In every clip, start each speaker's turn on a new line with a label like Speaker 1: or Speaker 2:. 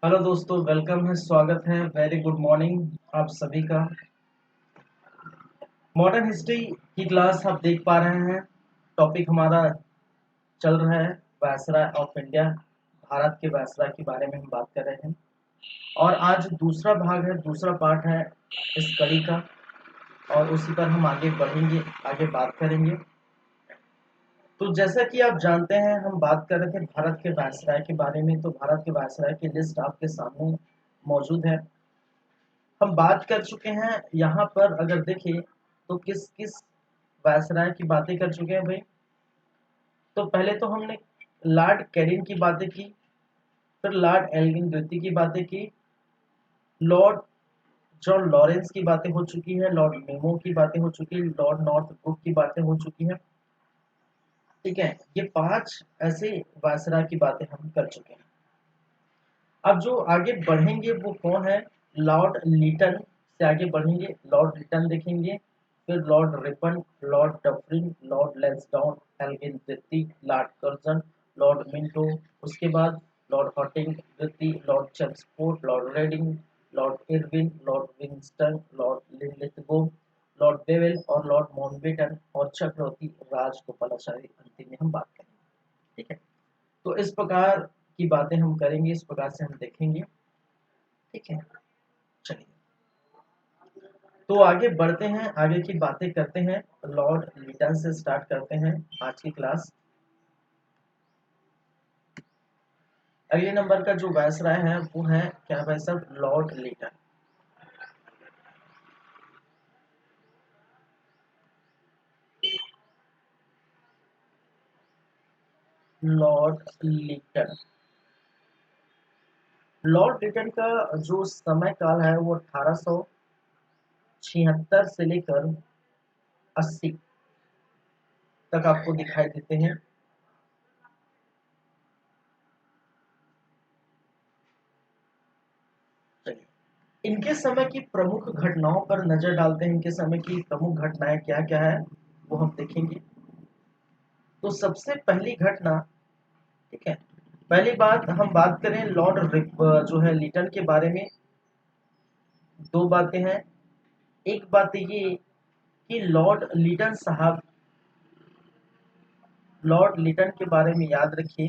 Speaker 1: Hello दोस्तों, welcome है, स्वागत है, वेरी गुड मॉर्निंग आप सभी का। मॉडर्न हिस्ट्री की क्लास आप देख पा रहे हैं। टॉपिक हमारा चल रहा है वायसराय ऑफ इंडिया, भारत के वायसराय के बारे में हम बात कर रहे हैं। और आज दूसरा भाग है, दूसरा पार्ट है इस कड़ी का, और उसी पर हम आगे बढ़ेंगे, आगे बात करेंगे। तो जैसा कि आप जानते हैं, हम बात कर रहे थे भारत के वायसराय के बारे में। तो भारत के वायसराय की लिस्ट आपके सामने मौजूद है। हम बात कर चुके हैं यहाँ पर, अगर देखें तो किस किस वायसराय की बातें कर चुके हैं भाई। तो पहले तो हमने लॉर्ड कैनिंग की बातें की, फिर लॉर्ड एल्गिन द्वितीय की बातें की, लॉर्ड जॉन लॉरेंस की बातें हो चुकी है, लॉर्ड मेमो की बातें हो चुकी है, लॉर्ड नॉर्थ ब्रुक की बातें हो चुकी है। ठीक है, ये 5 ऐसे वायसराय की बातें हम कर चुके हैं। अब जो आगे बढ़ेंगे वो कौन है? लॉर्ड लिटन से आगे बढ़ेंगे, लॉर्ड लिटन देखेंगे, फिर Lord Ripon, Lord Dufferin, Lord Lansdowne, Elgin द्वितीय, लॉर्ड कर्जन, लॉर्ड मिंटो, उसके बाद लॉर्ड हॉटिंग द्वितीय, Lord Chelmsford, Lord Reading, Lord Irwin, Lord Winston, Lord Linlithgow, Lord Wavell और लॉर्ड माउंटबेटन और चक्रवर्ती राजगोपालाचारी अंतिम में हम बात करेंगे। ठीक है, तो इस प्रकार की बातें हम करेंगे, इस प्रकार से हम देखेंगे। ठीक है, चलिए तो आगे बढ़ते हैं, आगे की बातें करते हैं। लॉर्ड लिटन से स्टार्ट करते हैं आज की क्लास। अगले नंबर का जो वायसराय है वो है क्या भाई साहब? Lord Lytton. Lord Lytton, Lord Lytton का जो समय काल है वो 1876 से लेकर 80 तक आपको दिखाई देते हैं। चलिए, इनके समय की प्रमुख घटनाओं पर नजर डालते हैं। इनके समय की प्रमुख घटनाएं क्या क्या है वो हम देखेंगे। तो सबसे पहली घटना, ठीक है, पहली बात हम बात करें जो है लिटन के बारे में। दो बातें हैं। एक बात ये कि लॉर्ड लिटन के बारे में याद रखिए।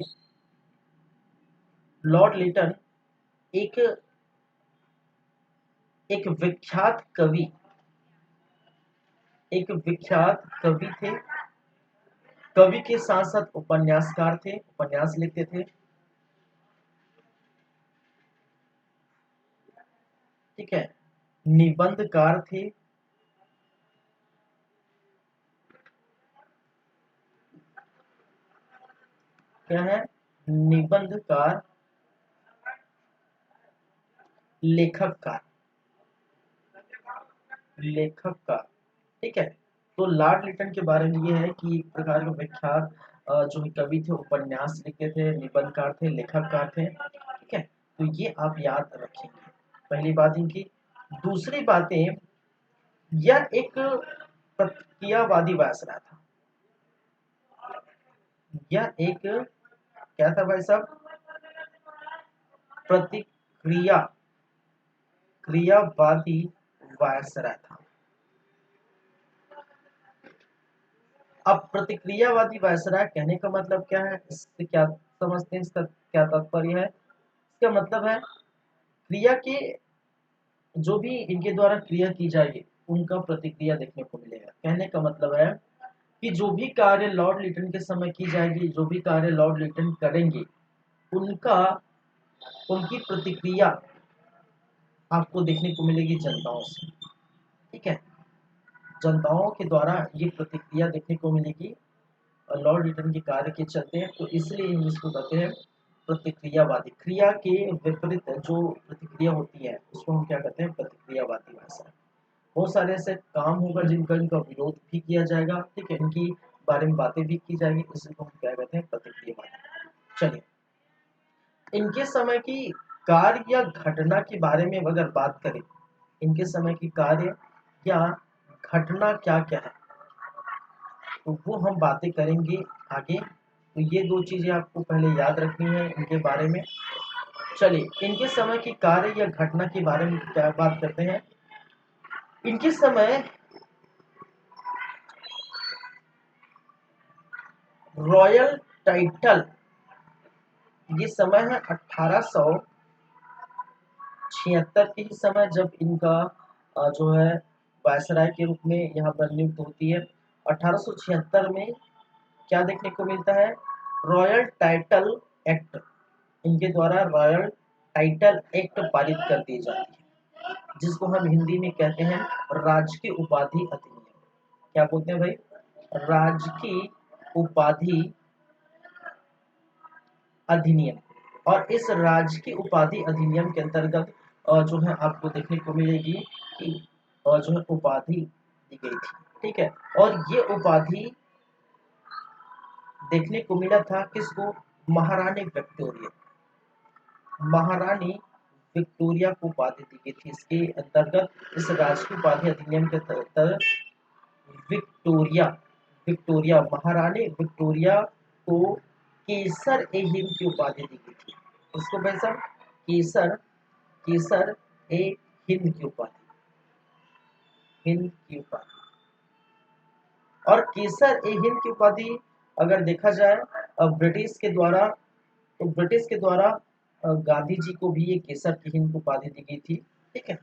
Speaker 1: लॉर्ड लिटन एक एक विख्यात कवि, एक विख्यात कवि थे। कवि के साथ साथ उपन्यासकार थे, उपन्यास लिखते थे। ठीक है, निबंधकार थे। क्या है? निबंधकार, लेखककार, लेखककार। ठीक है, तो लॉर्ड लिटन के बारे में ये है कि एक प्रकार के विख्यात जो है कवि थे, उपन्यास लिखते थे, निबंधकार थे, लेखककार थे। ठीक है, तो ये आप याद रखेंगे, पहली बात इनकी। दूसरी बातें, यह एक प्रतिक्रियावादी वायसराय था। यह एक क्या था भाई साहब? प्रतिक्रिया क्रियावादी वायसराय था। अब प्रतिक्रियावादी वायसराय कहने का मतलब क्या है, इससे क्या समझते हैं, इसका क्या तात्पर्य है? इसका मतलब है क्रिया के, जो भी इनके द्वारा क्रिया की जाएगी उनका प्रतिक्रिया देखने को मिलेगा। कहने का मतलब है कि जो भी कार्य लॉर्ड लिटन के समय की जाएगी, जो भी कार्य लॉर्ड लिटन करेंगे, उनका उनकी प्रतिक्रिया आपको देखने को मिलेगी जनताओं से। ठीक है, जनताओं के द्वारा ये प्रतिक्रिया देखने को मिलेगी लॉर्ड लिटन के कार्य के चलते हैं। तो इसलिए हम इसको कहते हैं प्रतिक्रियावादी। क्रिया के विपरीत जो प्रतिक्रिया होती है उसको हम क्या कहते हैं? प्रतिक्रियावादी भाषा। बहुत सारे ऐसे काम होगा जिनका इनका विरोध भी किया जाएगा। ठीक है, इनकी बारे में बातें भी की जाएंगी, इसको हम क्या कहते हैं? प्रतिक्रियावादी। चलिए, इनके समय की कार्य या घटना के बारे में अगर बात करें, इनके समय की कार्य या घटना क्या क्या है, तो वो हम बातें करेंगे आगे। तो ये दो चीजें आपको पहले याद रखनी है इनके बारे में। चलिए इनके समय की कार्य या घटना के बारे में क्या बात करते हैं। इनके समय रॉयल टाइटल, ये समय है 1876 के ही समय, जब इनका जो है वायसराय के रूप में यहाँ पर नियुक्त होती है। 1876 में क्या देखने को मिलता है, रॉयल टाइटल एक्ट, इनके द्वारा रॉयल टाइटल एक्ट पारित कर दी जाती है, जिसको हम हिंदी में कहते हैं राजकीय उपाधि अधिनियम। क्या बोलते हैं भाई, राजकीय उपाधि अधिनियम। और इस राजकीय उपाधि अधिनियम के अंतर्गत जो है आपको देखने को मिलेगी कि जो है उपाधि दी गई थी, ठीक है। और ये उपाधि देखने को मिला था किसको, महारानी विक्टोरिया, महारानी विक्टोरिया को उपाधि दी गई थी। इसके अंतर्गत इस राजकीय उपाधि अधिनियम के तहत विक्टोरिया, विक्टोरिया महारानी विक्टोरिया को केसर ए हिंद की उपाधि दी गई थी। उसको भाई साहब केसर, केसर ए हिंद की उपाधि, हिंद की उपाधि। और केसर ए हिंद की उपाधि अगर देखा जाए ब्रिटिश के द्वारा, तो ब्रिटिश के द्वारा गांधी जी को भी ये केसर की हिंद उपाधि दी गई थी, ठीक है।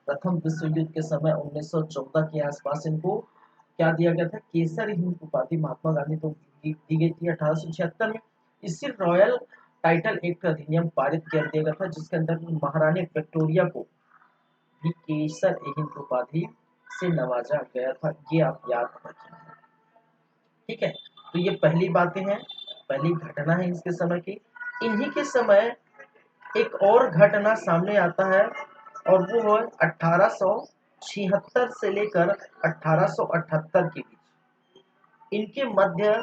Speaker 1: प्रथम विश्व युद्ध के समय 1914 के आसपास इनको क्या दिया गया था, केसर हिंद उपाधि महात्मा गांधी को दी गई थी 1876 में। इससे रॉयल टाइटल एक्ट अधिनियम पारित कर दिया गया था, जिसके अंदर महारानी विक्टोरिया को भी केसर हिंद उपाधि से नवाजा गया था। ये आप याद रखें, ठीक है। तो ये पहली बातें हैं, पहली घटना है इसके समय की। इन्हीं के समय एक और घटना सामने आता है, और वो है 1876 से लेकर 1878 के बीच। इनके मध्य,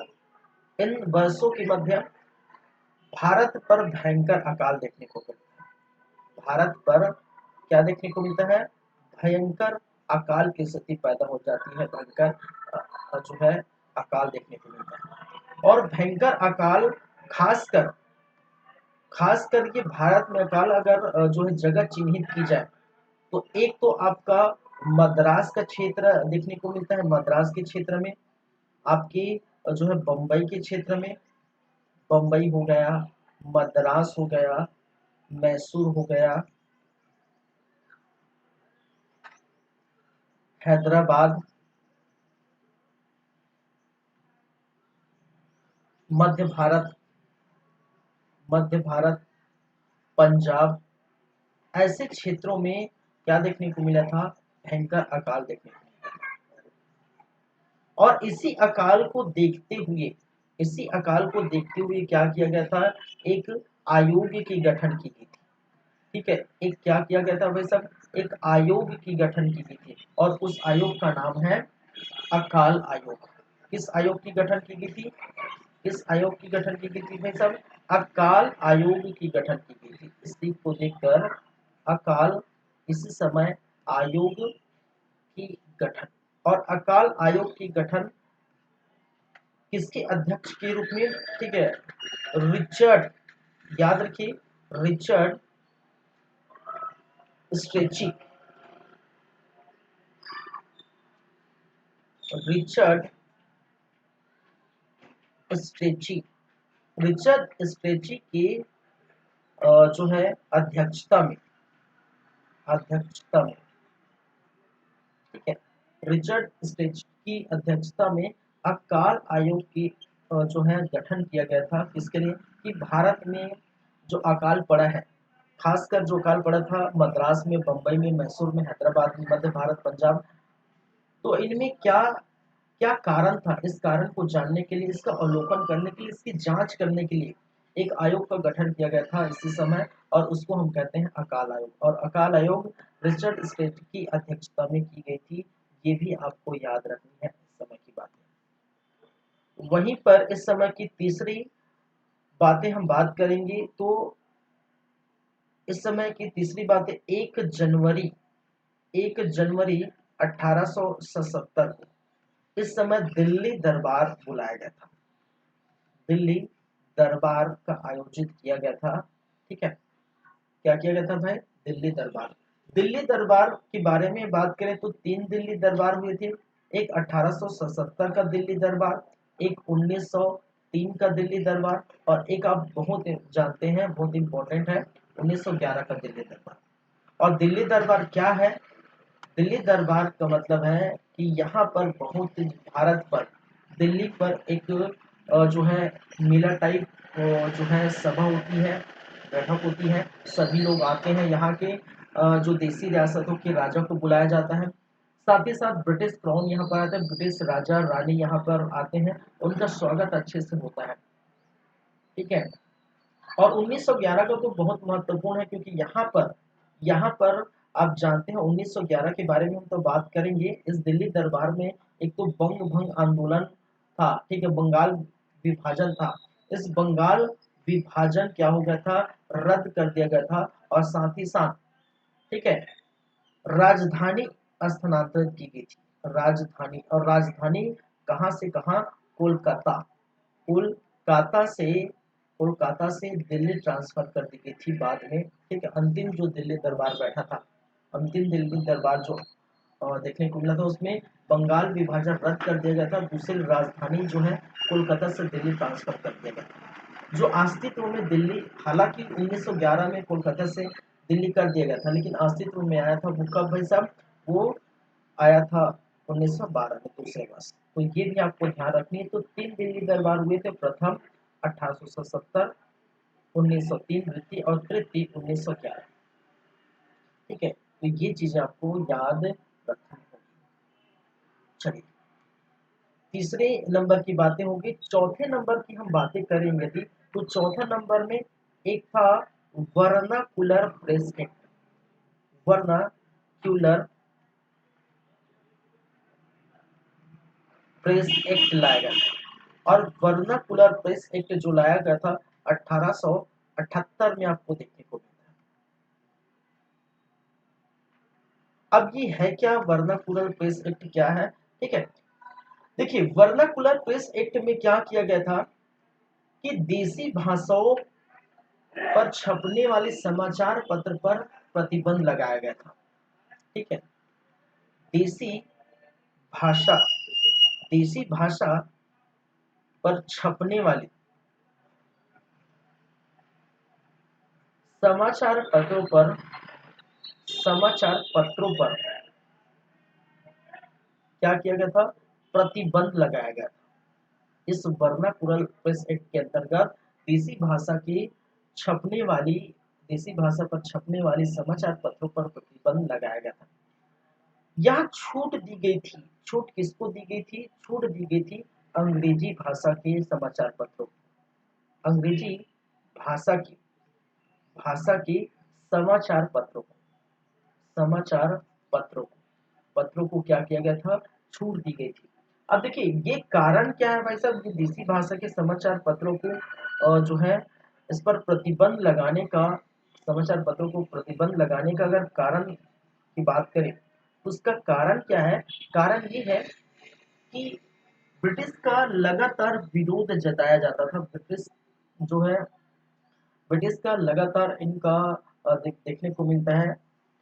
Speaker 1: इन वर्षों के मध्य भारत पर भयंकर अकाल देखने को मिलता है। भारत पर क्या देखने को मिलता है, भयंकर अकाल की स्थिति पैदा हो जाती है, भयंकर जो है अकाल देखने को मिलता है। और भयंकर अकाल खासकर, खासकर ये भारत में अकाल अगर जो है जगह चिन्हित की जाए, तो एक तो आपका मद्रास का क्षेत्र देखने को मिलता है। मद्रास के क्षेत्र में आपकी जो है बम्बई के क्षेत्र में, बम्बई हो गया, मद्रास हो गया, मैसूर हो गया, हैदराबाद, मध्य भारत, मध्य भारत, पंजाब, ऐसे क्षेत्रों में क्या देखने को मिला था, भयंकर अकाल देखने को मिला। और इसी अकाल को देखते हुए, इसी अकाल को देखते हुए क्या किया गया था, एक आयोग की गठन की गई थी, ठीक है। एक क्या किया गया था भाई साहब, एक आयोग की गठन की गई थी, और उस आयोग का नाम है अकाल आयोग। किस आयोग की गठन की गई थी, किस आयोग की गठन की गई थी भाई साहब, अकाल आयोग की गठन की गई थी। इसी को देखकर अकाल, इसी समय आयोग की गठन। और अकाल आयोग की गठन किसके अध्यक्ष के रूप में, ठीक है, रिचर्ड, याद रखिए, Richard stretchy, Richard stretchy, Richard stretchy के जो है अध्यक्षता में, अध्यक्षता में, ठीक है, रिचर्ड स्ट्रेची की अध्यक्षता में अकाल आयोग की जो है गठन किया गया था। किसके लिए, कि भारत में जो अकाल पड़ा है, खासकर जो अकाल पड़ा था मद्रास में, बम्बई में, मैसूर में, हैदराबाद में, मध्य भारत, पंजाब, तो इनमें क्या क्या कारण था, इस कारण को जानने के लिए, इसका अवलोकन करने के लिए, इसकी जांच करने के लिए एक आयोग का गठन किया गया था इसी समय, और उसको हम कहते हैं अकाल आयोग। और अकाल आयोग रिचर्ड स्टेट की अध्यक्षता में की गई थी। ये भी आपको याद रखनी है इस समय की बातें। वहीं पर इस समय की तीसरी बातें हम बात करेंगे, तो इस समय की तीसरी बातें 1 जनवरी, 1 जनवरी 1877 को इस समय दिल्ली दरबार बुलाया गया था, दिल्ली दरबार का आयोजित किया गया था, ठीक है। क्या किया गया था भाई? दिल्ली दरबार। दिल्ली दरबार के बारे में बात करें तो 3 दिल्ली दरबार हुए थे। एक 1877 का दिल्ली दरबार, एक 1903 का दिल्ली दरबार, और एक आप बहुत जानते हैं, बहुत इंपॉर्टेंट है, 1911 का दिल्ली दरबार। और दिल्ली दरबार क्या है? दिल्ली दरबार का मतलब है कि यहाँ पर बहुत भारत पर, दिल्ली पर एक जो है मेला टाइप जो है सभा होती है, बैठक होती है, सभी लोग आते हैं, यहाँ के जो देसी रियासतों के राजा को बुलाया जाता है, साथ ही साथ ब्रिटिश क्राउन यहाँ पर आता है, ब्रिटिश राजा रानी यहाँ पर आते हैं, उनका स्वागत अच्छे से होता है, ठीक है। और 1911 का तो बहुत महत्वपूर्ण है, क्योंकि यहाँ पर आप जानते हैं 1911 के बारे में हम तो बात करेंगे। इस दिल्ली दरबार में एक तो बंग भंग आंदोलन था, ठीक है, बंगाल विभाजन था। इस बंगाल विभाजन क्या हो गया था? रद्द कर दिया गया था, और साथ ही साथ, ठीक है, राजधानी स्थानांतरित की गई थी। राजधानी, और राजधानी कहाँ से कहाँ? कोलकाता। कोलकाता से कोलकाता से दिल्ली ट्रांसफर कर दी गई थी बाद में, ठीक है। अंतिम जो दिल्ली दरबार बैठा था, अंतिम दिल्ली दरबार जो देखने को मिला था, उसमें बंगाल विभाजन रद्द कर दिया गया था, दूसरी राजधानी जो है कोलकाता से दिल्ली ट्रांसफर कर दिया गया था। जो अस्तित्व में दिल्ली, हालांकि 1911 में कोलकाता से दिल्ली कर दिया गया था, लेकिन अस्तित्व में आया था वो कब भाई साहब? वो आया था 1912 में, दूसरे वर्ष। तो ये भी आपको ध्यान रखनी है। तो 3 दिल्ली दरबार हुए थे, प्रथम 1877, 1903 द्वितीय, और तृतीय 1911, ठीक है। तो ये चीजें आपको याद रखनी होगी। चलिए, तीसरे नंबर की बातें होगी। चौथे नंबर की हम बातें करेंगे यदि, तो चौथे नंबर में एक था vernacular press act. Vernacular press act लाया गया था, और वर्नाकुलर प्रेस एक्ट जो लाया गया था 1878 में आपको देखने को मिलता है। अब ये है क्या? वर्नाकुलर प्रेस एक्ट क्या है, ठीक है। देखिए, वर्नाकुलर प्रेस एक्ट में क्या किया गया था कि देसी भाषाओं पर छपने वाले समाचार पत्र पर प्रतिबंध लगाया गया था, ठीक है। देसी भाषा, देसी भाषा पर छपने वाले समाचार पत्रों पर, समाचार पत्रों पर क्या किया गया था? प्रतिबंध लगाया गया था। इस वर्नाकुलर प्रेस एक्ट के अंतर्गत देसी भाषा की छपने वाली, देसी भाषा पर छपने वाली समाचार पत्रों पर प्रतिबंध लगाया गया था। यह छूट दी गई थी। छूट किसको दी गई थी? छूट दी गई थी अंग्रेजी भाषा के समाचार पत्रों, अंग्रेजी भाषा की, भाषा के समाचार पत्रों को, समाचार पत्रों को, पत्रों को क्या किया गया था? छूट दी गई थी। अब देखिए, ये कारण क्या है भाई साहब? ये देसी भाषा के समाचार पत्रों को जो है इस पर प्रतिबंध लगाने का, समाचार पत्रों को प्रतिबंध लगाने का अगर कारण की बात करें, तो उसका कारण क्या है? कारण ये है कि ब्रिटिश का लगातार विरोध जताया जाता था। ब्रिटिश जो है, ब्रिटिश का लगातार इनका देखने को मिलता है,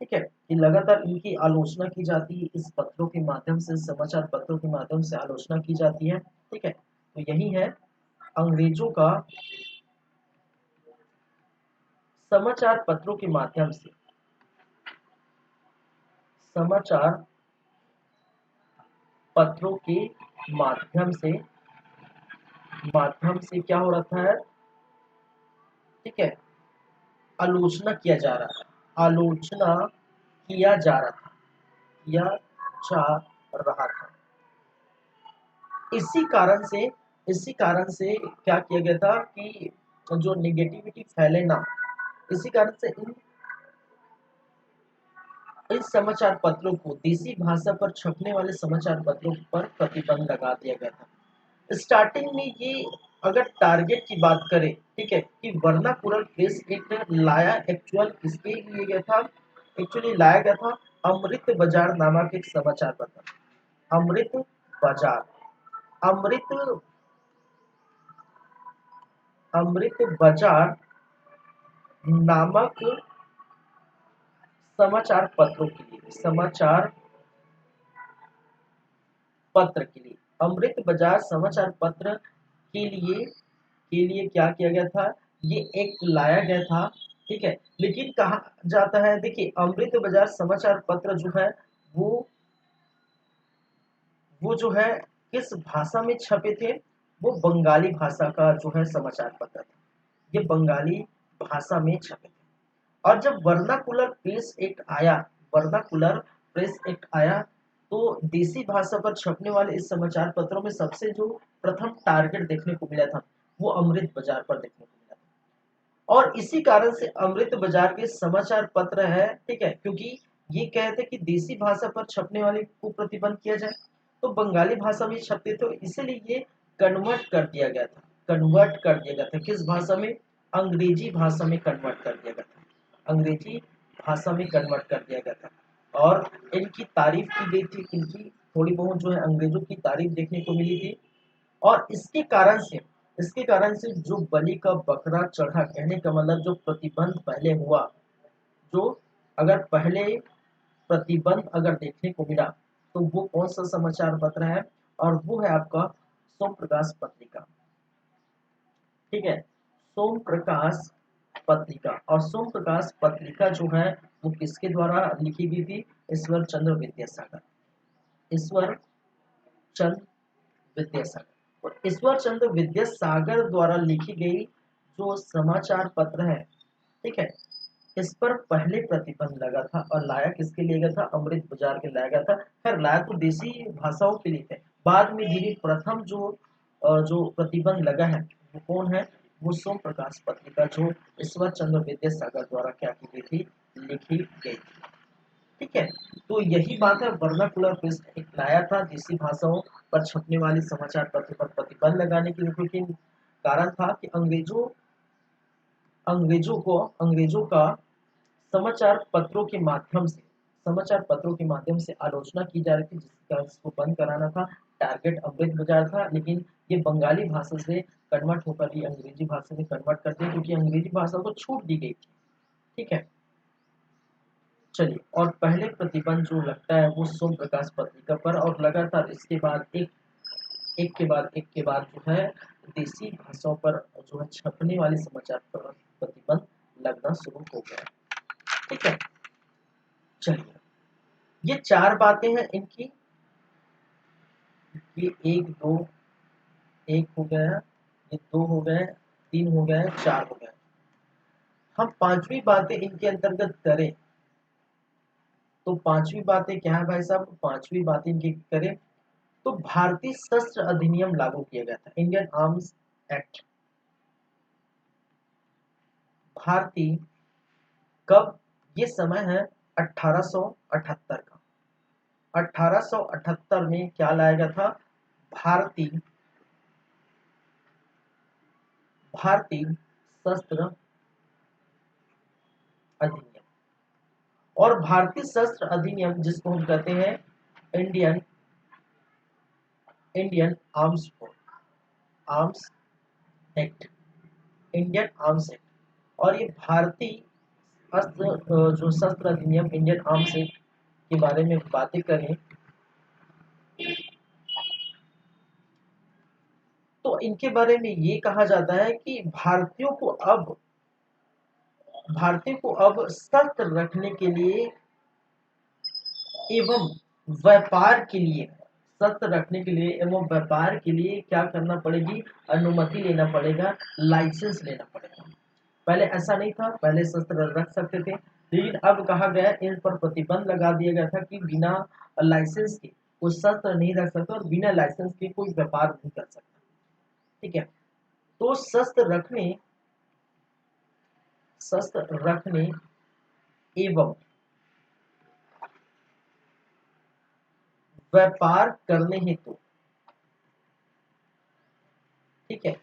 Speaker 1: ठीक है, कि लगातार इनकी आलोचना की जाती है, इस पत्रों के माध्यम से, समाचार पत्रों के माध्यम से आलोचना की जाती है, ठीक है। तो यही है अंग्रेजों का समाचार पत्रों के माध्यम से, समाचार पत्रों के माध्यम से, माध्यम से क्या हो रहा है, ठीक है, आलोचना किया जा रहा है, आलोचना किया जा रहा था, किया जा रहा था। इसी कारण से, इसी कारण से क्या किया गया था कि जो निगेटिविटी फैले ना, इसी कारण से इन समाचार पत्रों को, देसी भाषा पर छपने वाले समाचार पत्रों पर प्रतिबंध लगा दिया गया था। स्टार्टिंग में ये, अगर टारगेट की बात करें, ठीक है, कि वर्नाकुलर प्रेस एक्ट लाया एक्चुअल किसके लिए गया था? एक्चुअली लाया गया था अमृत बाजार नामक एक समाचार पत्र, अमृत बाजार, अमृत, अमृत बाजार नामक समाचार पत्रों के लिए, समाचार पत्र के लिए, अमृत बाजार समाचार पत्र के लिए क्या किया गया था, ये एक्ट लाया गया था। ठीक है, लेकिन कहा जाता है, देखिए अमृत बाजार समाचार पत्र जो है वो वो जो है किस भाषा में छपे थे, वो बंगाली भाषा का जो है समाचार पत्र था, ये बंगाली भाषा में छपे थे। और जब वर्नाकुलर प्रेस एक्ट आया, वर्नाकुलर प्रेस एक्ट आया, तो देसी भाषा पर छपने वाले इस समाचार पत्रों में सबसे जो प्रथम टारगेट देखने को मिला था, वो अमृत बाजार पर देखने को मिला था। और इसी कारण से अमृत बाजार के समाचार पत्र है, ठीक है, क्योंकि ये कहते कि देसी भाषा पर छपने वाले को प्रतिबंध किया जाए, तो बंगाली भाषा में छपते थे, इसीलिए ये कन्वर्ट कर दिया गया था, कन्वर्ट कर दिया गया था किस भाषा में, अंग्रेजी भाषा में कन्वर्ट कर दिया गया था, अंग्रेजी भाषा में कन्वर्ट कर दिया गया था। और इनकी तारीफ की गई थी, इनकी थोड़ी बहुत जो है अंग्रेजों की तारीफ देखने को मिली थी। और इसके कारण से जो बलि का बकरा चढ़ा, कहने का मतलब जो प्रतिबंध पहले हुआ, जो अगर पहले प्रतिबंध अगर देखने को मिला, तो वो कौन सा समाचार पत्र है, और वो है आपका सोम प्रकाश पत्रिका। ठीक है, सोम प्रकाश पत्रिका। और सोम प्रकाश पत्रिका जो है वो किसके द्वारा लिखी गई थी, ईश्वर चंद्र विद्यासागर, ईश्वर चंद्र विद्यासागर। और ईश्वर चंद्र विद्यासागर द्वारा लिखी गई जो समाचार पत्र है, ठीक है, इस पर पहले प्रतिबंध लगा था, और लाया किसके लिए गया था, अमृत बाजार के लाया गया था। खैर लाया तो देसी भाषाओं के लिए थे, बाद में धीरे प्रथम जो प्रतिबंध लगा है वो कौन है, वो सोम प्रकाश पत्रिका, जो ईश्वर चंद्र विद्यासागर द्वारा क्या की गई थी, लिखी गई थी। ठीक है, तो यही बात है, वर्नाकुलर प्रेस एक लाया था देसी भाषाओं पर छपने वाली समाचार पत्र पर प्रतिबंध लगाने के लिए, क्योंकि कारण था कि अंग्रेजों का समाचार पत्रों के माध्यम से आलोचना की जा रही थी, जिसका इसको बंद कराना था। टारगेट अमृत बाजार था, लेकिन ये बंगाली भाषा से कन्वर्ट होकर ये अंग्रेजी भाषा में कन्वर्ट कर दिया, क्योंकि अंग्रेजी भाषा को छूट दी गई थी। ठीक है, चलिए, और पहले प्रतिबंध जो लगता है वो सोम प्रकाश पत्रिका पर, और लगातार इसके बाद एक के बाद जो है देसी भाषाओं पर जो है छपने वाले समाचार पर प्रतिबंध लगना शुरू हो गया। ठीक है, चलिए, ये चार बातें हैं इनकी, ये एक हो गया, ये दो हो गए, तीन हो गए, चार हो गए। हम पांचवी बातें इनके अंतर्गत करें, तो पांचवी बातें क्या है भाई साहब, पांचवी बातें इनकी करें, तो भारतीय शस्त्र अधिनियम लागू किया गया था, इंडियन आर्म्स एक्ट। भारतीय कब, ये समय है 1878 का। 1878 में क्या लाया गया था, भारतीय भारतीय शस्त्र अधिनियम। और भारतीय शस्त्र अधिनियम जिसको हम कहते हैं Indian Indian arms act, Indian arms act. और ये भारतीय जो शस्त्र अधिनियम, इंडियन आर्म्स एक्ट के बारे में बातें करें, तो इनके बारे में ये कहा जाता है कि भारतीयों को अब शस्त्र रखने के लिए एवं व्यापार के लिए शस्त्र रखने के लिए एवं व्यापार के लिए क्या करना पड़ेगी, अनुमति लेना पड़ेगा, लाइसेंस लेना पड़ेगा। पहले ऐसा नहीं था, पहले शस्त्र रख सकते थे, लेकिन अब कहा गया, इन पर प्रतिबंध लगा दिया गया था कि बिना लाइसेंस के कोई शस्त्र नहीं रख सकता, और बिना लाइसेंस के कोई व्यापार नहीं कर सकता। ठीक है, तो शस्त्र रखने एवं व्यापार करने हेतु, ठीक है,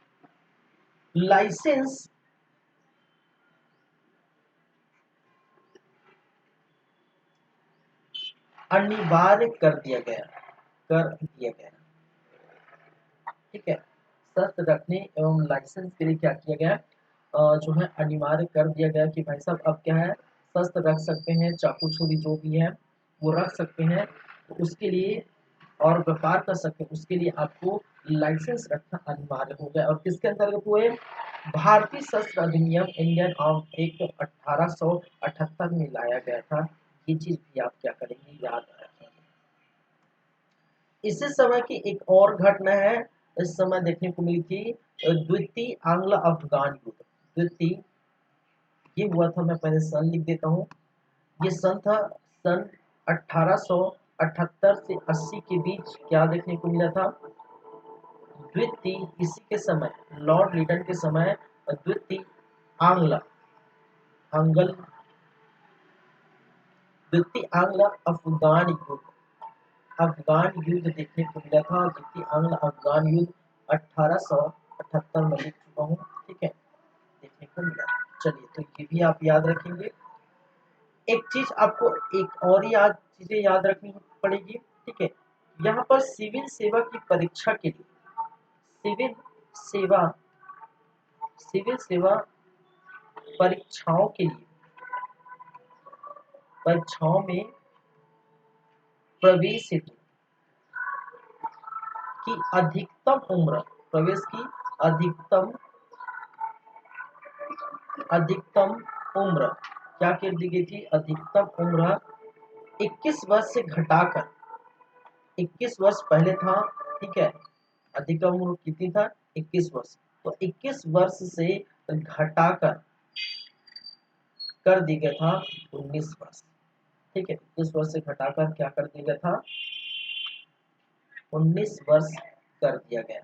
Speaker 1: लाइसेंस अनिवार्य कर दिया गया। ठीक है, शस्त्र रखने एवं लाइसेंस के लिए क्या किया गया, जो है अनिवार्य कर दिया गया कि भाई साहब अब क्या है, शस्त्र रख सकते हैं, चाकू छुरी जो भी है वो रख सकते हैं, तो उसके लिए और व्यापार कर सकते हैं उसके लिए आपको लाइसेंस रखना अनिवार्य हो गया। और किसके अंतर्गत हुए? भारतीय शस्त्र अधिनियम इंडियन आर्म एक्ट 1878 में लाया गया था। ये चीज भी आप क्या करेंगे, याद रखेंगे। इसी समय की एक और घटना है, इस समय देखने को मिली थी द्वितीय आंग्ल अफगान युद्ध। द्वितीय ये हुआ था, मैं पहले सन लिख देता हूँ। ये सन था सन 1878 से 80 के बीच। क्या देखने को मिला था? द्वितीय, इसी के समय लॉर्ड लिटन के समय द्वितीय आंग्ल आंग्ल द्वितीय आंग्ल अफगान युद्ध, अफगान युद्ध देखने को मिला था। द्वितीय आंग्ल अफगान युद्ध 1878 में लिख चुका हूँ, ठीक है, देखने को मिला। चलिए, तो ये भी आप याद रखेंगे। एक चीज आपको एक और चीजें याद रखनी पड़ेगी, ठीक है। यहाँ पर सिविल सेवा की परीक्षा के लिए सिविल सेवा सिविल सेवा परीक्षाओं में प्रवेश हेतु की अधिकतम उम्र, प्रवेश की अधिकतम उम्र क्या कर दी गई थी? अधिकतम उम्र 21 वर्ष से घटाकर, 21 वर्ष पहले था, ठीक है, अधिकतम उम्र कितनी था? 21 वर्ष। तो 21 वर्ष से घटाकर कर दिया गया था 19 वर्ष, ठीक है। 21 वर्ष से घटाकर क्या कर दिया गया था? 19 वर्ष कर दिया गया।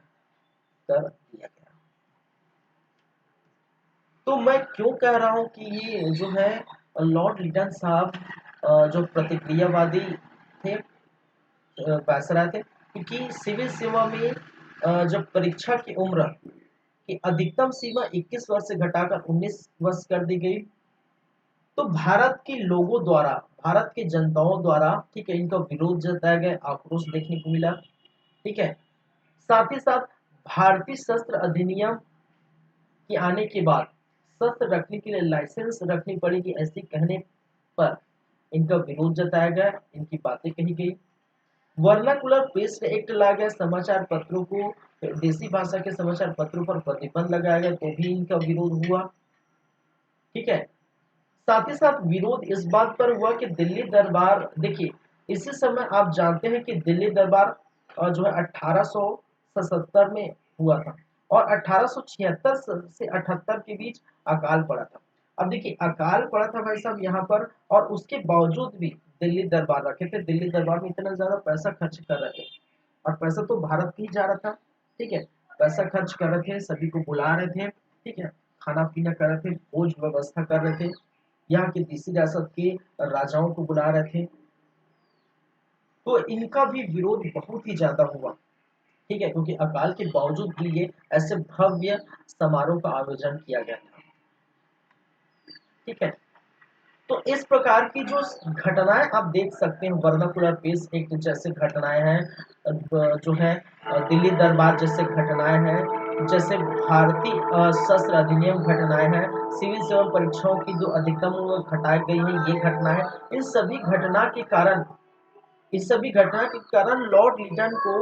Speaker 1: तो मैं क्यों कह रहा हूं कि ये जो है लॉर्ड लिटन साहब जो प्रतिक्रियावादी थे, वायसराय थे, क्योंकि सिविल सेवा में जब परीक्षा की उम्र की अधिकतम सीमा 21 वर्ष से घटाकर 19 वर्ष कर दी गई, तो भारत के लोगों द्वारा, भारत के जनताओं द्वारा, ठीक है, इनका विरोध जताया गया, आक्रोश देखने को मिला, ठीक है। साथ ही साथ भारतीय शस्त्र अधिनियम के आने के बाद शस्त्र रखने के लिए लाइसेंस रखनी पड़ेगी, ऐसे कहने पर इनका विरोध जताया गया, इनकी बातें कही गई। वर्नाकुलर प्रेस एक्ट लाया गया, समाचार पत्रों को, देसी भाषा के समाचार पत्रों पर प्रतिबंध लगाया गया, तो भी इनका विरोध हुआ, ठीक है। साथ ही साथ विरोध इस बात पर हुआ कि दिल्ली दरबार, देखिए इसी समय आप जानते हैं कि दिल्ली दरबार जो है 1877 में हुआ था, और 1876 से 78 के बीच अकाल पड़ा था। अब देखिए अकाल पड़ा था भाई साहब यहाँ पर, और उसके बावजूद भी दिल्ली दरबार रखे थे। दिल्ली दरबार में इतना ज्यादा पैसा खर्च कर रहे थे, और पैसा तो भारत ही जा रहा था, ठीक है। पैसा खर्च कर रहे थे, सभी को बुला रहे थे, ठीक है, खाना पीना कर रहे थे, भोज व्यवस्था कर रहे थे, यहाँ के देसी रियासत के राजाओं को बुला रहे थे। तो इनका भी विरोध बहुत ही ज्यादा हुआ, ठीक है, क्योंकि अकाल के बावजूद भी ये ऐसे भव्य समारोह का आयोजन किया गया था, ठीक है। तो इस प्रकार की जो घटनाएं आप देख सकते हैं, वर्नाकुलर प्रेस एक्ट जैसे घटनाएं हैं, जो है दिल्ली दरबार जैसे घटनाएं हैं, जैसे भारतीय शस्त्र अधिनियम घटनाएं हैं, सिविल सेवा परीक्षाओं की जो अधिकतम उम्र घटाई गई है, ये घटना है। इस सभी घटना के कारण लॉर्ड लिटन को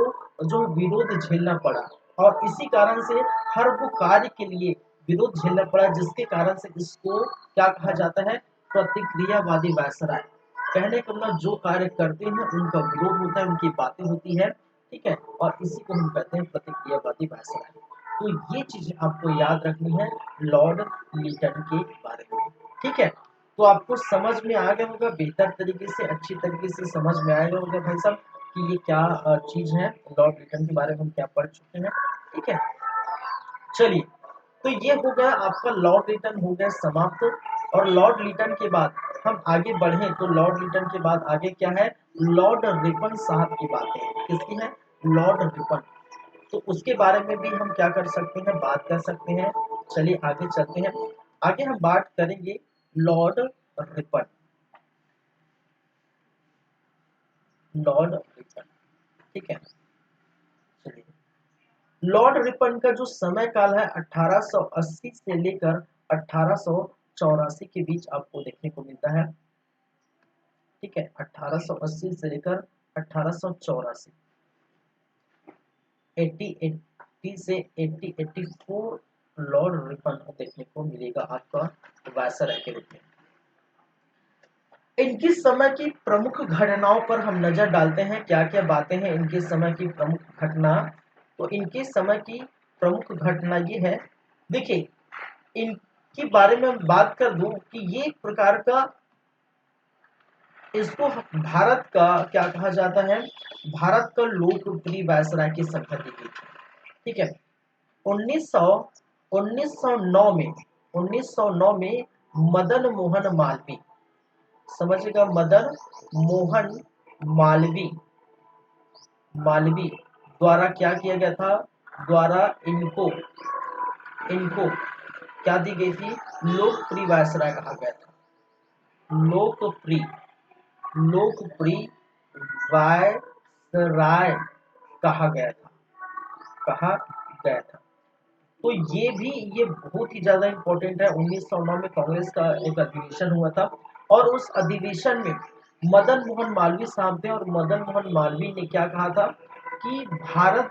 Speaker 1: जो विरोध झेलना पड़ा, और इसी कारण से हर वो कार्य के लिए विरोध झेलना पड़ा, जिसके कारण से इसको क्या कहा जाता है? प्रतिक्रियावादी वायसराय। कहने का मतलब जो कार्य करते हैं उनका विरोध होता है, उनकी बातें होती है, ठीक है, और इसी को हम कहते हैं प्रतिक्रियावादी वायसराय। तो ये चीजें आपको याद रखनी है लॉर्ड लिटन के बारे में, ठीक है। तो आपको समझ में आ गया होगा, बेहतर तरीके से, अच्छी तरीके से समझ में आएगा होगा भाई साहब कि ये क्या चीज है, लॉर्ड लिटन के बारे में हम क्या पढ़ चुके हैं, ठीक है। चलिए, तो ये हो गया आपका लॉर्ड लिटन हो गया समाप्त। और लॉर्ड लिटन के बाद हम आगे बढ़े, तो लॉर्ड लिटन के बाद आगे क्या है? लॉर्ड रिपन साहब की बातें, किसकी है? Lord Ripon. तो उसके बारे में भी हम क्या कर सकते हैं, बात कर सकते हैं। चलिए आगे चलते हैं, आगे हम बात करेंगे लॉर्ड रिपन। लॉर्ड रिपन, ठीक है। चलिए, लॉर्ड रिपन का जो समय काल है 1880 से लेकर 1884 1884 के बीच आपको देखने को मिलता है। ठीक है, 1880 से लेकर 1884, 1880 से 1884 लॉर्ड रिपन देखने को मिलेगा आपका वायसराय के रूप में। इनकी समय की प्रमुख घटनाओं पर हम नजर डालते हैं, क्या क्या बातें हैं इनके समय की प्रमुख घटना। तो इनके समय की प्रमुख घटना ये है, देखिए इनके बारे में बात कर दूं कि ये एक प्रकार का, इसको भारत का क्या कहा जाता है, भारत का लोकप्रिय वायसराय की संख्या दी गई थी। ठीक है, 1909 में 1909 में मदन मोहन मालवीय, समझिएगा, मदन मोहन मालवीय मालवीय द्वारा क्या किया गया था, द्वारा इनको इनको क्या दी गई थी, लोकप्रिय वायसराय कहा गया था। लोकप्रिय लोकप्रिय वायसराय कहा गया था, कहा गया था। तो ये बहुत ही ज्यादा इंपॉर्टेंट है। 1909 में कांग्रेस का एक अधिवेशन हुआ था और उस अधिवेशन में मदन मोहन मालवीय साहब थे और मदन मोहन मालवीय ने क्या कहा था कि भारत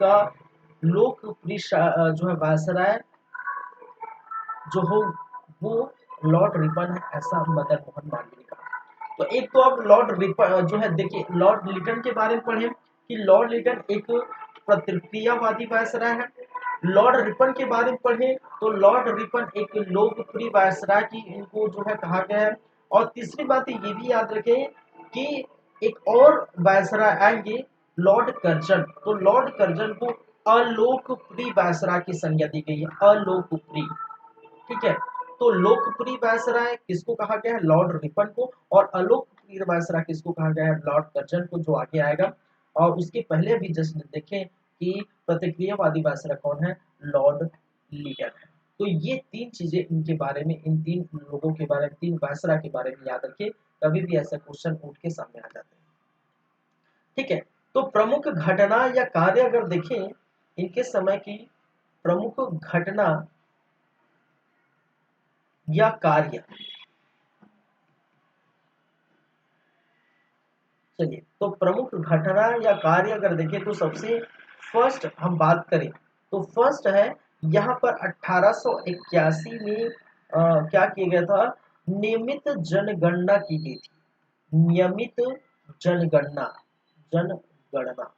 Speaker 1: का लोकप्रिय जो है वायसराय जो हो वो लॉर्ड रिपन है, ऐसा मदन मोहन मालवीय ने कहा। तो एक तो अब लॉर्ड रिपन जो है, देखिए लॉर्ड लिटन के बारे में पढ़े कि लॉर्ड लिटन एक प्रतिक्रियावादी वायसराय है। लॉर्ड रिपन के बारे में पढ़े तो लॉर्ड रिपन एक लोकप्रिय वायसराय की इनको जो है कहा गया है। और तीसरी बात ये भी याद रखें कि एक और वायसराय आएंगे, लॉर्ड कर्जन। तो लॉर्ड कर्जन को अलोकप्रिय वायसराय की संज्ञा दी गई है, अलोकप्रिय। ठीक है, तो लोकप्रिय वायसराय किसको कहा गया है, लॉर्ड रिपन को, और अलोकप्रिय वायसराय किसको कहा गया है, लॉर्ड कर्जन को, जो आगे आएगा। और उसके पहले भी जस्ट देखें कि प्रतिक्रियावादी वायसराय कौन है, लॉर्ड लिटन है। तो ये तीन चीजें इनके बारे में, इन तीन लोगों के बारे में, तीन वायसराय के बारे में याद रखिए, कभी भी ऐसा क्वेश्चन उठ के सामने आ जाते हैं। ठीक है, तो प्रमुख घटना या कार्य अगर देखें इनके समय की प्रमुख घटना या कार्य, चलिए तो प्रमुख घटना या कार्य अगर देखें तो सबसे फर्स्ट हम बात करें तो फर्स्ट है यहाँ पर 1881 में क्या किया गया था, नियमित जनगणना की गई थी। नियमित जनगणना जनगणना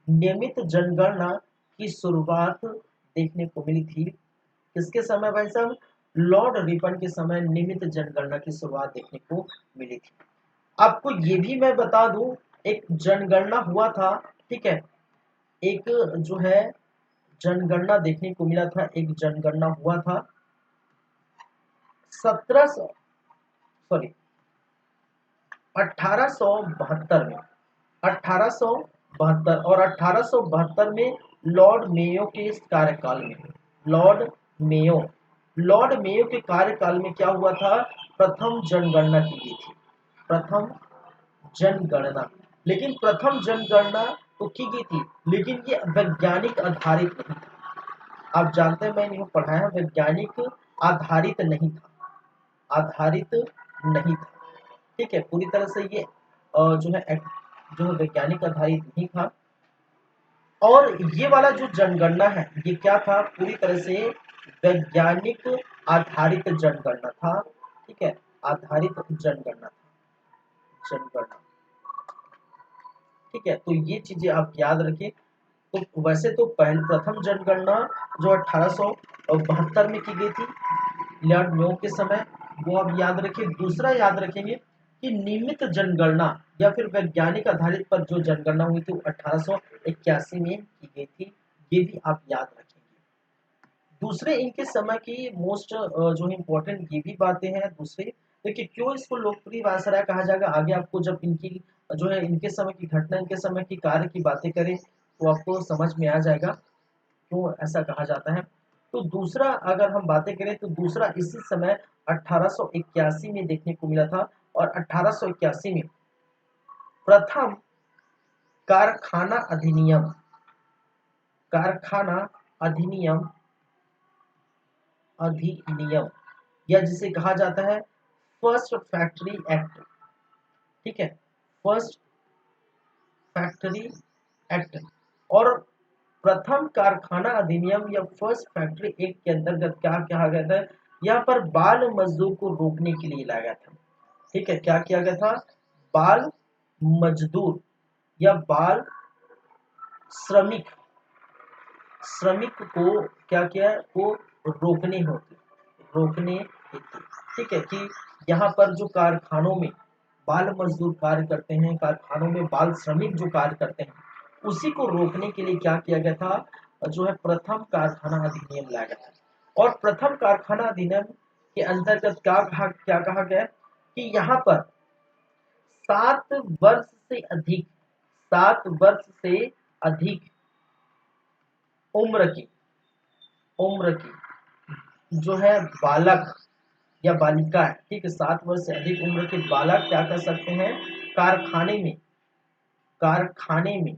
Speaker 1: नियमित जनगणना की शुरुआत देखने को मिली थी किसके समय भाई साहब, लॉर्ड रिपन के समय नियमित जनगणना की शुरुआत देखने को मिली थी। आपको ये भी मैं बता दूं, एक जनगणना हुआ था। ठीक है, एक जो है जनगणना देखने को मिला था, एक जनगणना हुआ था 1700 सॉरी 1872 में, 1872 और 1872 में लॉर्ड मेयो के कार्यकाल में, लॉर्ड मेयो लॉर्ड मेयो के कार्यकाल में क्या हुआ था, प्रथम जनगणना की गई थी, प्रथम जनगणना। लेकिन प्रथम जनगणना तो की गई थी, लेकिन ये वैज्ञानिक आधारित नहीं था। आप जानते हैं मैंने पढ़ाया, वैज्ञानिक आधारित नहीं था, आधारित नहीं था। ठीक है, पूरी तरह से ये जो है वैज्ञानिक आधारित नहीं था। और ये वाला जो जनगणना है ये क्या था, पूरी तरह से वैज्ञानिक आधारित जनगणना था। ठीक है, आधारित जनगणना जनगणना। ठीक है, तो ये चीजें आप याद रखें। तो वैसे तो पहले प्रथम जनगणना जो 1872 में की गई थी लॉर्ड मेयो के समय, वो आप याद रखिए। दूसरा याद रखेंगे कि नियमित जनगणना या फिर वैज्ञानिक आधारित पर जो जनगणना हुई थी 1881 में की गई थी, ये भी आप याद रखेंगे। दूसरे इनके समय की मोस्ट जो इम्पोर्टेंट ये भी बातें हैं दूसरे। देखिए क्यों इसको लोकप्रिय वायसराय कहा जाएगा, आगे आपको जब इनकी जो है इनके समय की घटना, इनके समय की कार्य की बातें करें तो आपको समझ में आ जाएगा क्यों ऐसा कहा जाता है। तो दूसरा अगर हम बातें करें तो दूसरा इसी समय 1881 में देखने को मिला था। और 1881 में प्रथम कारखाना अधिनियम कारखाना अधिनियम अधिनियम, या जिसे कहा जाता है फर्स्ट फैक्ट्री एक्ट। ठीक है, फर्स्ट फैक्ट्री एक्ट और प्रथम कारखाना अधिनियम या फर्स्ट फैक्ट्री एक्ट के अंतर्गत क्या कहा गया था, यहाँ पर बाल मजदूर को रोकने के लिए लाया गया था। ठीक है, क्या किया गया था, बाल मजदूर या बाल श्रमिक, श्रमिक को क्या किया, वो रोकने हेतु। ठीक है, कि यहाँ पर जो कारखानों में बाल मजदूर कार्य करते हैं, कारखानों में बाल श्रमिक जो कार्य करते हैं, उसी को रोकने के लिए क्या किया गया था, जो है प्रथम कारखाना अधिनियम लाया गया था। और प्रथम कारखाना अधिनियम के अंतर्गत क्या कहा गया कि यहाँ पर 7 वर्ष से अधिक, 7 वर्ष से अधिक उम्र की जो है बालक या बालिका है, ठीक है, 7 वर्ष से अधिक उम्र के बालक क्या कर सकते हैं, कारखाने में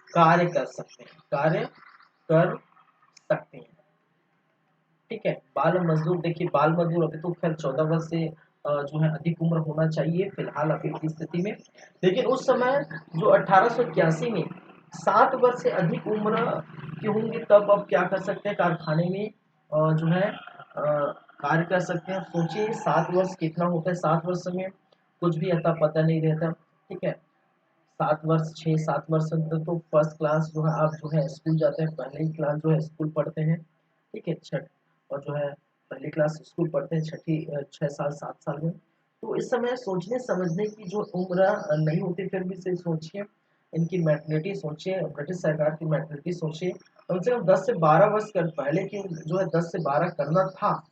Speaker 1: कार्य कर सकते हैं, कार्य कर सकते हैं। ठीक है, बाल मजदूर, देखिए बाल मजदूर अभी तो खैर 14 वर्ष से जो है अधिक उम्र होना चाहिए फिलहाल अभी की स्थिति में, लेकिन उस समय जो 1881 में 7 वर्ष से अधिक उम्र की होंगी तब अब क्या कर सकते हैं, कारखाने में जो है कार्य कर सकते हैं। सोचिए 7 वर्ष कितना होता है, 7 वर्ष में कुछ भी अता पता नहीं रहता। ठीक है, 7 वर्ष 6-7 वर्ष तक तो फर्स्ट क्लास जो है आप जो है स्कूल जाते हैं, पहले ही क्लास जो है स्कूल पढ़ते हैं। ठीक है, छठ और जो है पहली क्लास स्कूल पढ़ते हैं, छठी 6 साल 7 साल में। तो इस समय सोचने समझने की जो उम्र नहीं होती, फिर भी से सोचिए इनकी मैटरनिटी, सोचिए ब्रिटिश सरकार की मैटरनिटी, सोचिए कम से कम 10 से 12 वर्ष कर, पहले की जो है 10 से 12 करना था,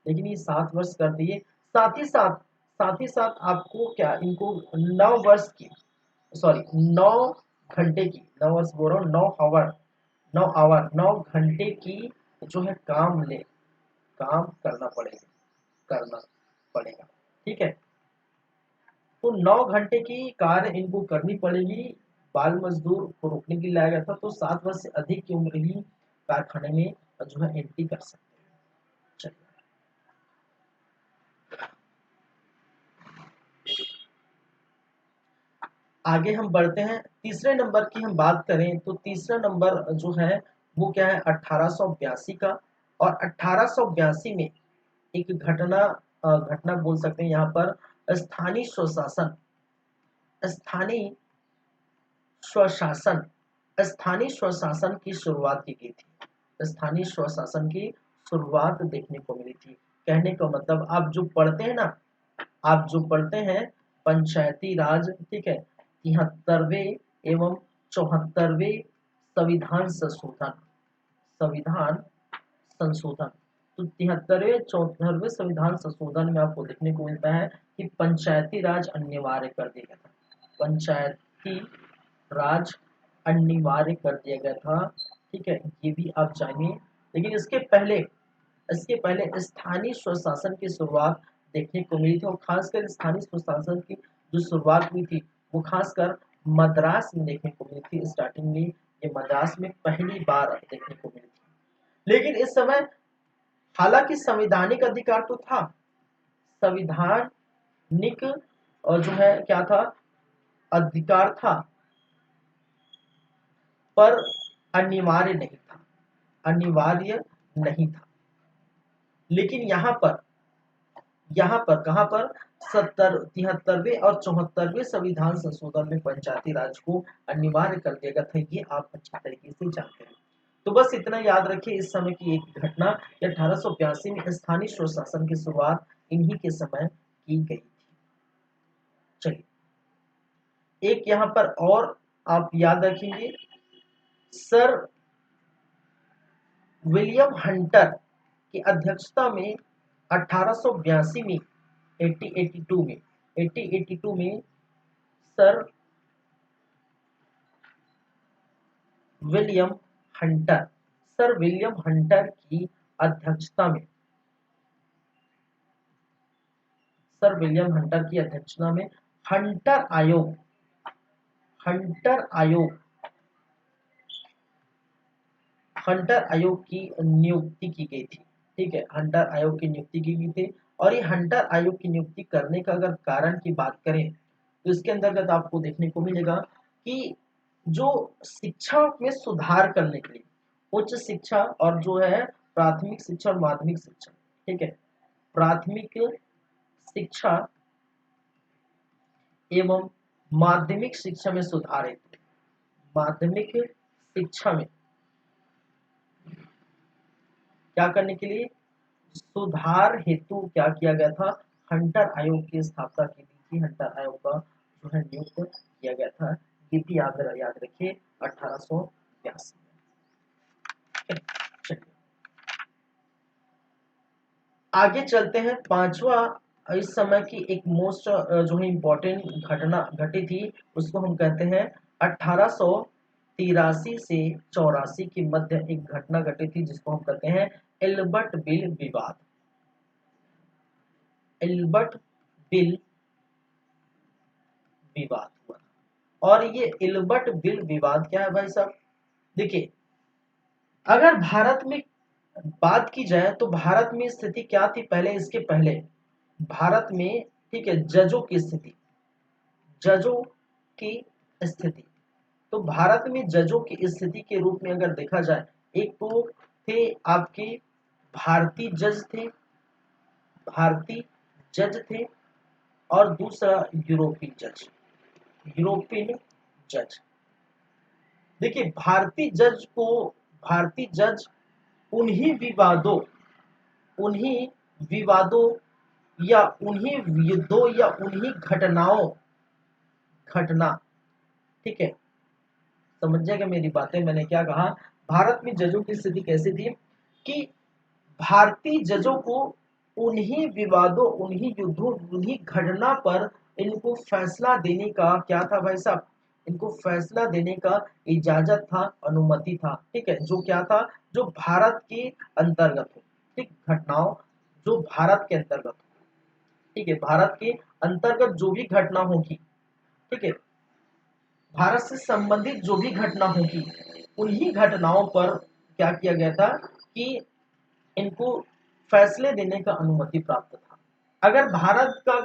Speaker 1: लेकिन ये 7 वर्ष कर दिए। साथ ही साथ आपको क्या, इनको 9 वर्ष की, सॉरी 9 घंटे की, 9 वर्ष बोल रहा हूँ, 9 घंटे की जो है काम करना पड़ेगा। ठीक है, तो 9 घंटे की कार्य इनको करनी पड़ेगी। बाल मजदूर को रोकने के लिए लाया गया था, तो 7 वर्ष से अधिक की उम्र ही कारखाने में जो है एंट्री कर सकते हैं। चलिए आगे हम बढ़ते हैं, तीसरे नंबर की हम बात करें तो तीसरा नंबर जो है वो क्या है, 1882 का। और 1882 में एक घटना बोल सकते हैं यहाँ पर, स्थानीय स्वशासन स्थानीय स्वशासन स्थानीय स्वशासन की शुरुआत की गई थी। स्थानीय स्वशासन की शुरुआत देखने को मिली थी। कहने का मतलब, आप जो पढ़ते हैं पंचायती राज, ठीक है, 73वें एवं 74वें संविधान संशोधन, तो 73वें 74वें संविधान संशोधन में आपको देखने को मिलता है कि पंचायती राज अनिवार्य कर दिया गया था। पंचायती राज अनिवार्य कर दिया गया था। ठीक है, ये भी आप जानिए। लेकिन इसके पहले स्थानीय स्वशासन की शुरुआत देखने को मिली थी, और खासकर स्थानीय स्वशासन की जो शुरुआत हुई थी वो खासकर मद्रास में देखने को मिली थी। स्टार्टिंग में ये मद्रास में पहली बार देखने को मिली थी। लेकिन इस समय हालांकि संवैधानिक अधिकार तो था, संविधानिक और जो है क्या था, अधिकार था, पर अनिवार्य नहीं था। लेकिन यहाँ पर कहाँ पर 73वें और 74वें संविधान संशोधन में पंचायती राज को अनिवार्य कर दिया गया था। ये आप अच्छी तरीके से जानते हैं। तो बस इतना याद रखिए, इस समय की एक घटना 1882 में स्थानीय स्वशासन की शुरुआत इन्हीं के समय की गई थी। चलिए एक यहाँ पर और आप याद रखेंगे, सर विलियम हंटर की अध्यक्षता में 1882 में 1882 में sir William Hunter sir William Hunter की अध्यक्षता में सर विलियम हंटर की अध्यक्षता में हंटर आयोग हंटर आयोग हंटर आयोग की नियुक्ति की गई थी। ठीक है, हंटर आयोग की नियुक्ति की गई थी। और ये हंटर आयोग की नियुक्ति करने का अगर कारण की बात करें तो इसके अंतर्गत आपको देखने को मिलेगा कि जो शिक्षा में सुधार करने के लिए उच्च शिक्षा और जो है प्राथमिक शिक्षा और माध्यमिक शिक्षा, ठीक है, प्राथमिक शिक्षा एवं माध्यमिक शिक्षा में सुधार हेतु, माध्यमिक शिक्षा में क्या करने के लिए सुधार हेतु क्या किया गया था, हंटर आयोग की स्थापना की गई थी। हंटर आयोग का जो है नियुक्त किया गया था, ये भी याद रखिए 1882 में। चलिए आगे चलते हैं। पांचवा, इस समय की एक मोस्ट जो है इम्पोर्टेंट घटना घटी थी, उसको हम कहते हैं 1883 से 84 के मध्य एक घटना घटी थी जिसको हम कहते हैं एल्बर्ट बिल विवाद। एल्बर्ट बिल विवाद हुआ। और ये एल्बर्ट बिल विवाद क्या है भाई साहब, देखिए अगर भारत में बात की जाए तो भारत में स्थिति क्या थी पहले, इसके पहले भारत में, ठीक है, जजों की स्थिति, जजों की स्थिति, तो भारत में जजों की स्थिति के रूप में अगर देखा जाए, एक तो थे आपके भारतीय जज थे, भारतीय जज थे, और दूसरा यूरोपीय जज, यूरोपियन जज। देखिए भारतीय जज उन्हीं विवादों, उन्हीं विवादों या उन्हीं युद्धों या उन्हीं घटना, ठीक है, समझिएगा मेरी बातें, मैंने क्या कहा, भारत में जजों की स्थिति कैसी थी कि भारतीय जजों को उन्हीं विवादों, उन्हीं युद्धों, उन्हीं घटना पर इनको फैसला देने का क्या था भाई साहब, इनको फैसला देने का इजाजत था, अनुमति था, ठीक है, जो क्या था, जो भारत के अंतर्गत हो, ठीक, घटनाओं जो भारत के अंतर्गत हो, ठीक है, भारत के अंतर्गत जो भी घटना होगी, ठीक है, भारत से संबंधित जो भी घटना होगी, उन्हीं घटनाओं पर क्या किया गया था कि इनको फैसले देने का अनुमति प्राप्त था। अगर भारत का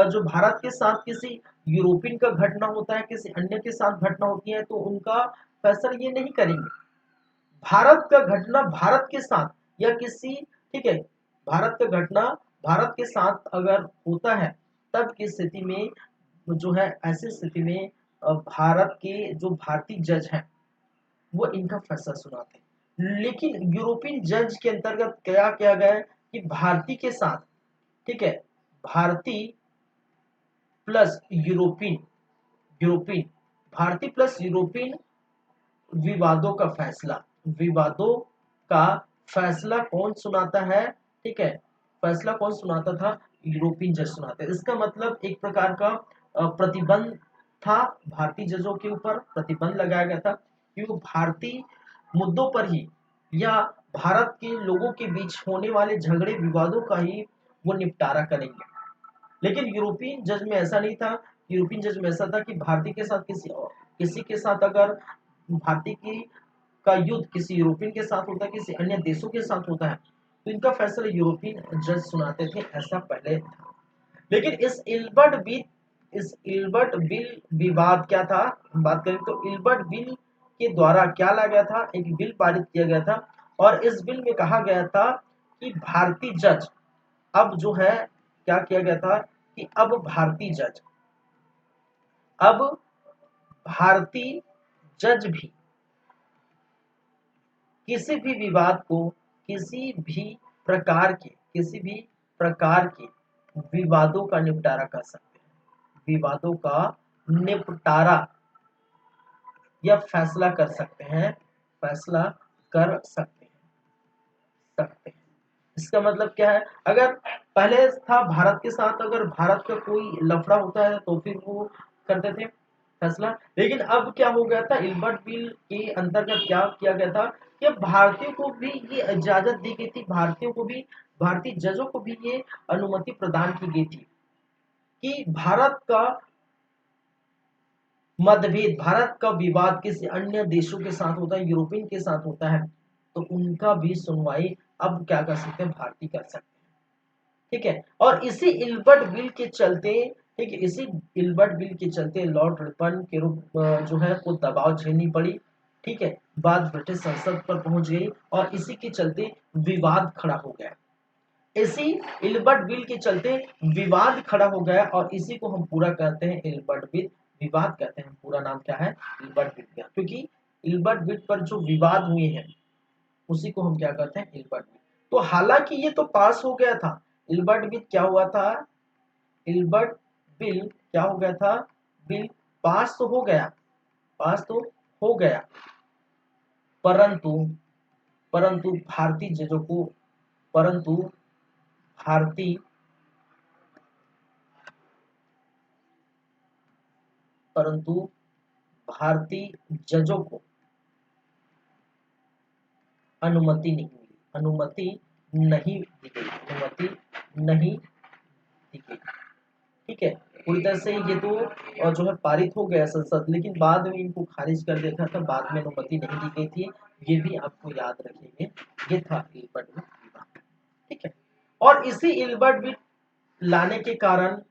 Speaker 1: जो भारत के साथ किसी यूरोपियन का घटना होता है, किसी अन्य के साथ घटना होती है, तो उनका फैसला ये नहीं करेंगे। भारत का घटना भारत के साथ या किसी, ठीक है, भारत का घटना भारत के साथ अगर होता है, तब की स्थिति में जो है, ऐसी स्थिति में भारत के जो भारतीय जज हैं वो इनका फैसला सुनाते हैं। लेकिन यूरोपियन जज के अंतर्गत क्या किया गया है कि भारतीय के साथ, ठीक है, भारतीय प्लस यूरोपियन, यूरोपियन, भारतीय प्लस यूरोपियन विवादों का फैसला, विवादों का फैसला कौन सुनाता है, ठीक है, फैसला कौन सुनाता था, यूरोपियन जज सुनाते। इसका मतलब एक प्रकार का प्रतिबंध था, भारतीय जजों के ऊपर प्रतिबंध लगाया गया था कि वो भारतीय मुद्दों पर ही या भारत के लोगों के बीच होने वाले झगड़े विवादों का ही वो निपटारा करेंगे। लेकिन यूरोपियन जज में ऐसा नहीं था। यूरोपियन जज में ऐसा था कि भारतीय के साथ किसी के साथ अगर भारतीय की का युद्ध किसी यूरोपियन के साथ होता है, किसी अन्य देशों के साथ होता है, तो इनका फैसला यूरोपियन जज सुनाते थे, ऐसा पहले था। लेकिन इस इल्बर्ट बिल विवाद क्या था, हम बात करें तो इल्बर्ट बिल के द्वारा क्या लाया गया था, एक बिल पारित किया गया था, और इस बिल में कहा गया था कि भारतीय जज अब जो है, क्या किया गया था कि अब भारतीय जज भी किसी भी विवाद को, किसी भी प्रकार के विवादों का निपटारा कर सकते हैं, विवादों का निपटारा या फैसला कर सकते हैं, फैसला कर सकते हैं। इसका मतलब क्या है, अगर पहले था भारत के साथ, अगर भारत का कोई लफड़ा होता है तो फिर वो करते थे फैसला। लेकिन अब क्या हो गया था, इल्बर्ट बिल के अंतर्गत क्या किया गया था कि भारतीयों को भी ये इजाजत दी गई थी, भारतीयों को भी, भारतीय जजों को भी ये अनुमति प्रदान की गई थी कि भारत का मतभेद, भारत का विवाद किसी अन्य देशों के साथ होता है, यूरोपियन के साथ होता है, तो उनका भी सुनवाई अब क्या कर सकते हैं, भारतीय कर सकते हैं। ठीक है, और इसी इल्बर्ट बिल के चलते, ठीक है, इसी इल्बर्ट बिल के चलते लॉर्ड रिपन के रूप जो है को दबाव झेलनी पड़ी। ठीक है, बात ब्रिटिश संसद पर पहुंच गई और इसी के चलते विवाद खड़ा हो गया। इसी इल्बर्ट बिल के चलते विवाद खड़ा हो गया और इसी को हम पूरा कहते हैं इल्बर्ट बिल विवाद कहते हैं। पूरा नाम क्या है, इल्बर्ट बिल का, क्योंकि इल्बर्ट बिल पर जो विवाद हुए हैं उसी को हम क्या कहते हैं, इल्बर्ट बिल। तो हालांकि ये तो पास हो गया था, इल्बर्ट बिल क्या हुआ था, इल्बर्ट बिल क्या हो गया था, बिल पास तो हो गया, पास तो हो गया, परंतु परंतु भारतीय जजों को, परंतु भारतीय परंतु भारतीय जजों को अनुमति नहीं मिली, अनुमति नहीं दी गई, अनुमति नहीं दी गई। ठीक है, पूरी तरह से ये तो जो है पारित हो गया संसद, लेकिन बाद में इनको खारिज कर दिया था, बाद में अनुमति नहीं दी गई थी। ये भी आपको याद रखेंगे, ये था इल्बर्ट बिल विवाद। ठीक है, और इसी इल्बर्ट बिल लाने के कारण,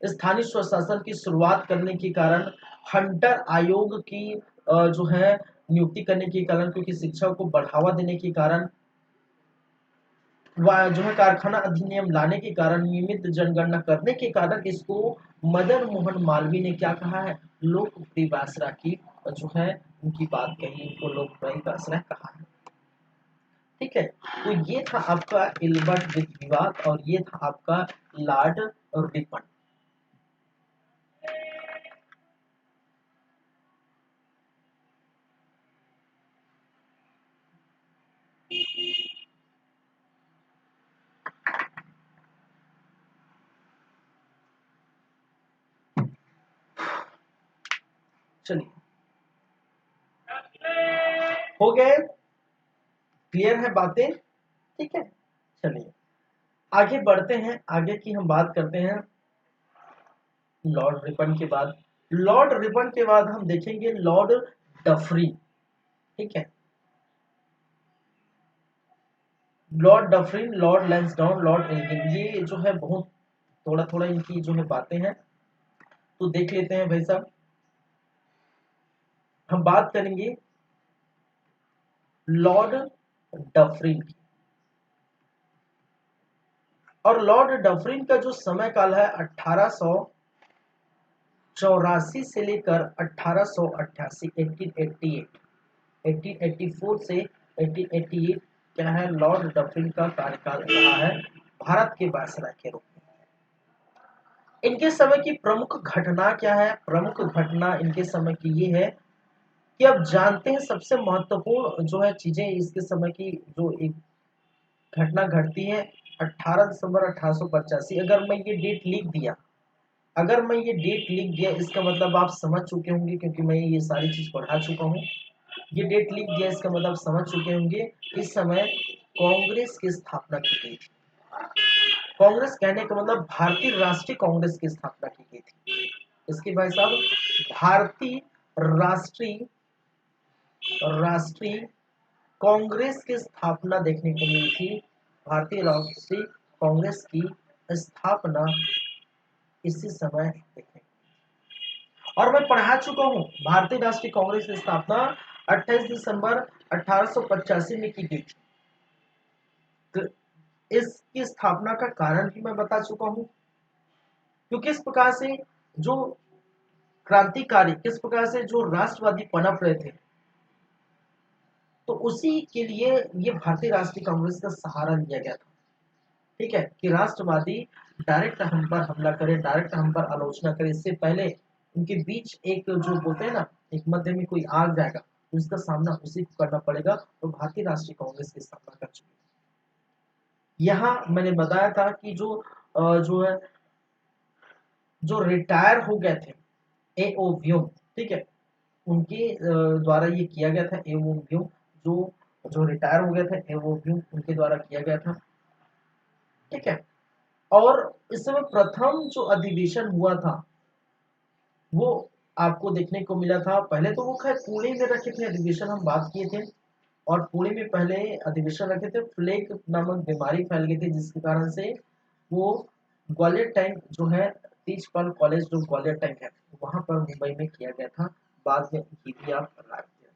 Speaker 1: स्थानीय स्वशासन की शुरुआत करने के कारण, हंटर आयोग की जो है नियुक्ति करने के कारण, क्योंकि शिक्षा को बढ़ावा देने के कारण, जो है कारखाना अधिनियम लाने के कारण, नियमित जनगणना करने के कारण, इसको मदन मोहन मालवीय ने क्या कहा है, लोकप्रिय वायसराय की जो है उनकी बात कही, इनको लोकप्रिय वायसराय कहा है। ठीक है, तो ये था आपका इल्बर्ट बिल विवाद और ये था आपका लॉर्ड रिपन। चलिए, हो गए, क्लियर है बातें। ठीक है, चलिए आगे बढ़ते हैं, आगे की हम बात करते हैं लॉर्ड रिपन के बाद। लॉर्ड रिपन के बाद हम देखेंगे लॉर्ड डफरी। ठीक है, Lord Dufferin, Lord Lansdowne, Lord Elgin, ये जो है बहुत थोड़ा थोड़ा इनकी जो है बातें हैं, तो देख लेते हैं भाई साहब। हम बात करेंगे लॉर्ड डफरिन की, और लॉर्ड डफरिन का जो समय काल है 1884 से लेकर 1888, 1888, 1884 से 1888 क्या है, लॉर्ड डफरिन का कार्यकाल रहा है भारत के वायसराय के रूप में। इनके समय की प्रमुख घटना क्या है, प्रमुख घटना इनके समय की ये है कि अब जानते हैं सबसे महत्वपूर्ण जो है चीजें इसके समय की, जो एक घटना घटती है 18 दिसंबर 1885। अगर मैं ये डेट लिख दिया, अगर मैं ये डेट लिख दिया, इसका मतलब आप समझ चुके होंगे, क्योंकि मैं ये सारी चीज पढ़ा चुका हूँ। ये डेट लिख दिया, इसका मतलब समझ चुके होंगे इस समय कांग्रेस की स्थापना की गई थी। कांग्रेस कहने का मतलब भारतीय राष्ट्रीय कांग्रेस की स्थापना की गई थी। इसके भाई साहब, भारतीय राष्ट्रीय राष्ट्रीय कांग्रेस की स्थापना देखने को मिली थी। भारतीय राष्ट्रीय कांग्रेस की स्थापना इसी समय देखने, और मैं पढ़ा चुका हूं भारतीय राष्ट्रीय कांग्रेस की स्थापना 28 दिसंबर 1885 में की गई थी। तो इसकी स्थापना का कारण भी मैं बता चुका हूं, क्योंकि इस प्रकार से जो क्रांतिकारी, किस प्रकार से जो राष्ट्रवादी पनप रहे थे, तो उसी के लिए ये भारतीय राष्ट्रीय कांग्रेस का सहारा लिया गया था। ठीक है, कि राष्ट्रवादी डायरेक्ट हम पर हमला करे, डायरेक्ट हम पर आलोचना करे, इससे पहले उनके बीच एक जो बोलते हैं ना, एक मध्य में कोई आग जाएगा तो उसका सामना उसी को करना पड़ेगा, तो भारतीय राष्ट्रीय कांग्रेस की स्थापना कर चुकी है। यहाँ मैंने बताया था कि जो है जो रिटायर हो गए थे एओ व्योम, ठीक है, उनके द्वारा ये किया गया था। एओ व्योम जो जो रिटायर हो गए थे, एओ व्योम उनके द्वारा किया गया था। ठीक है, और इस समय प्रथम जो अधिवेशन हुआ था वो आपको देखने को मिला था। पहले तो वो खैर पुणे में रखे थे अधिवेशन, हम बात किए थे, और पुणे में पहले अधिवेशन रखे थे। प्लेग नामक बीमारी फैल गई थी जिसके कारण से वो ग्वालियर टैंक जो है, तेजपाल कॉलेज जो ग्वालियर टैंक है वहां पर मुंबई में किया गया था। बाद में ये भी आप रख दिया।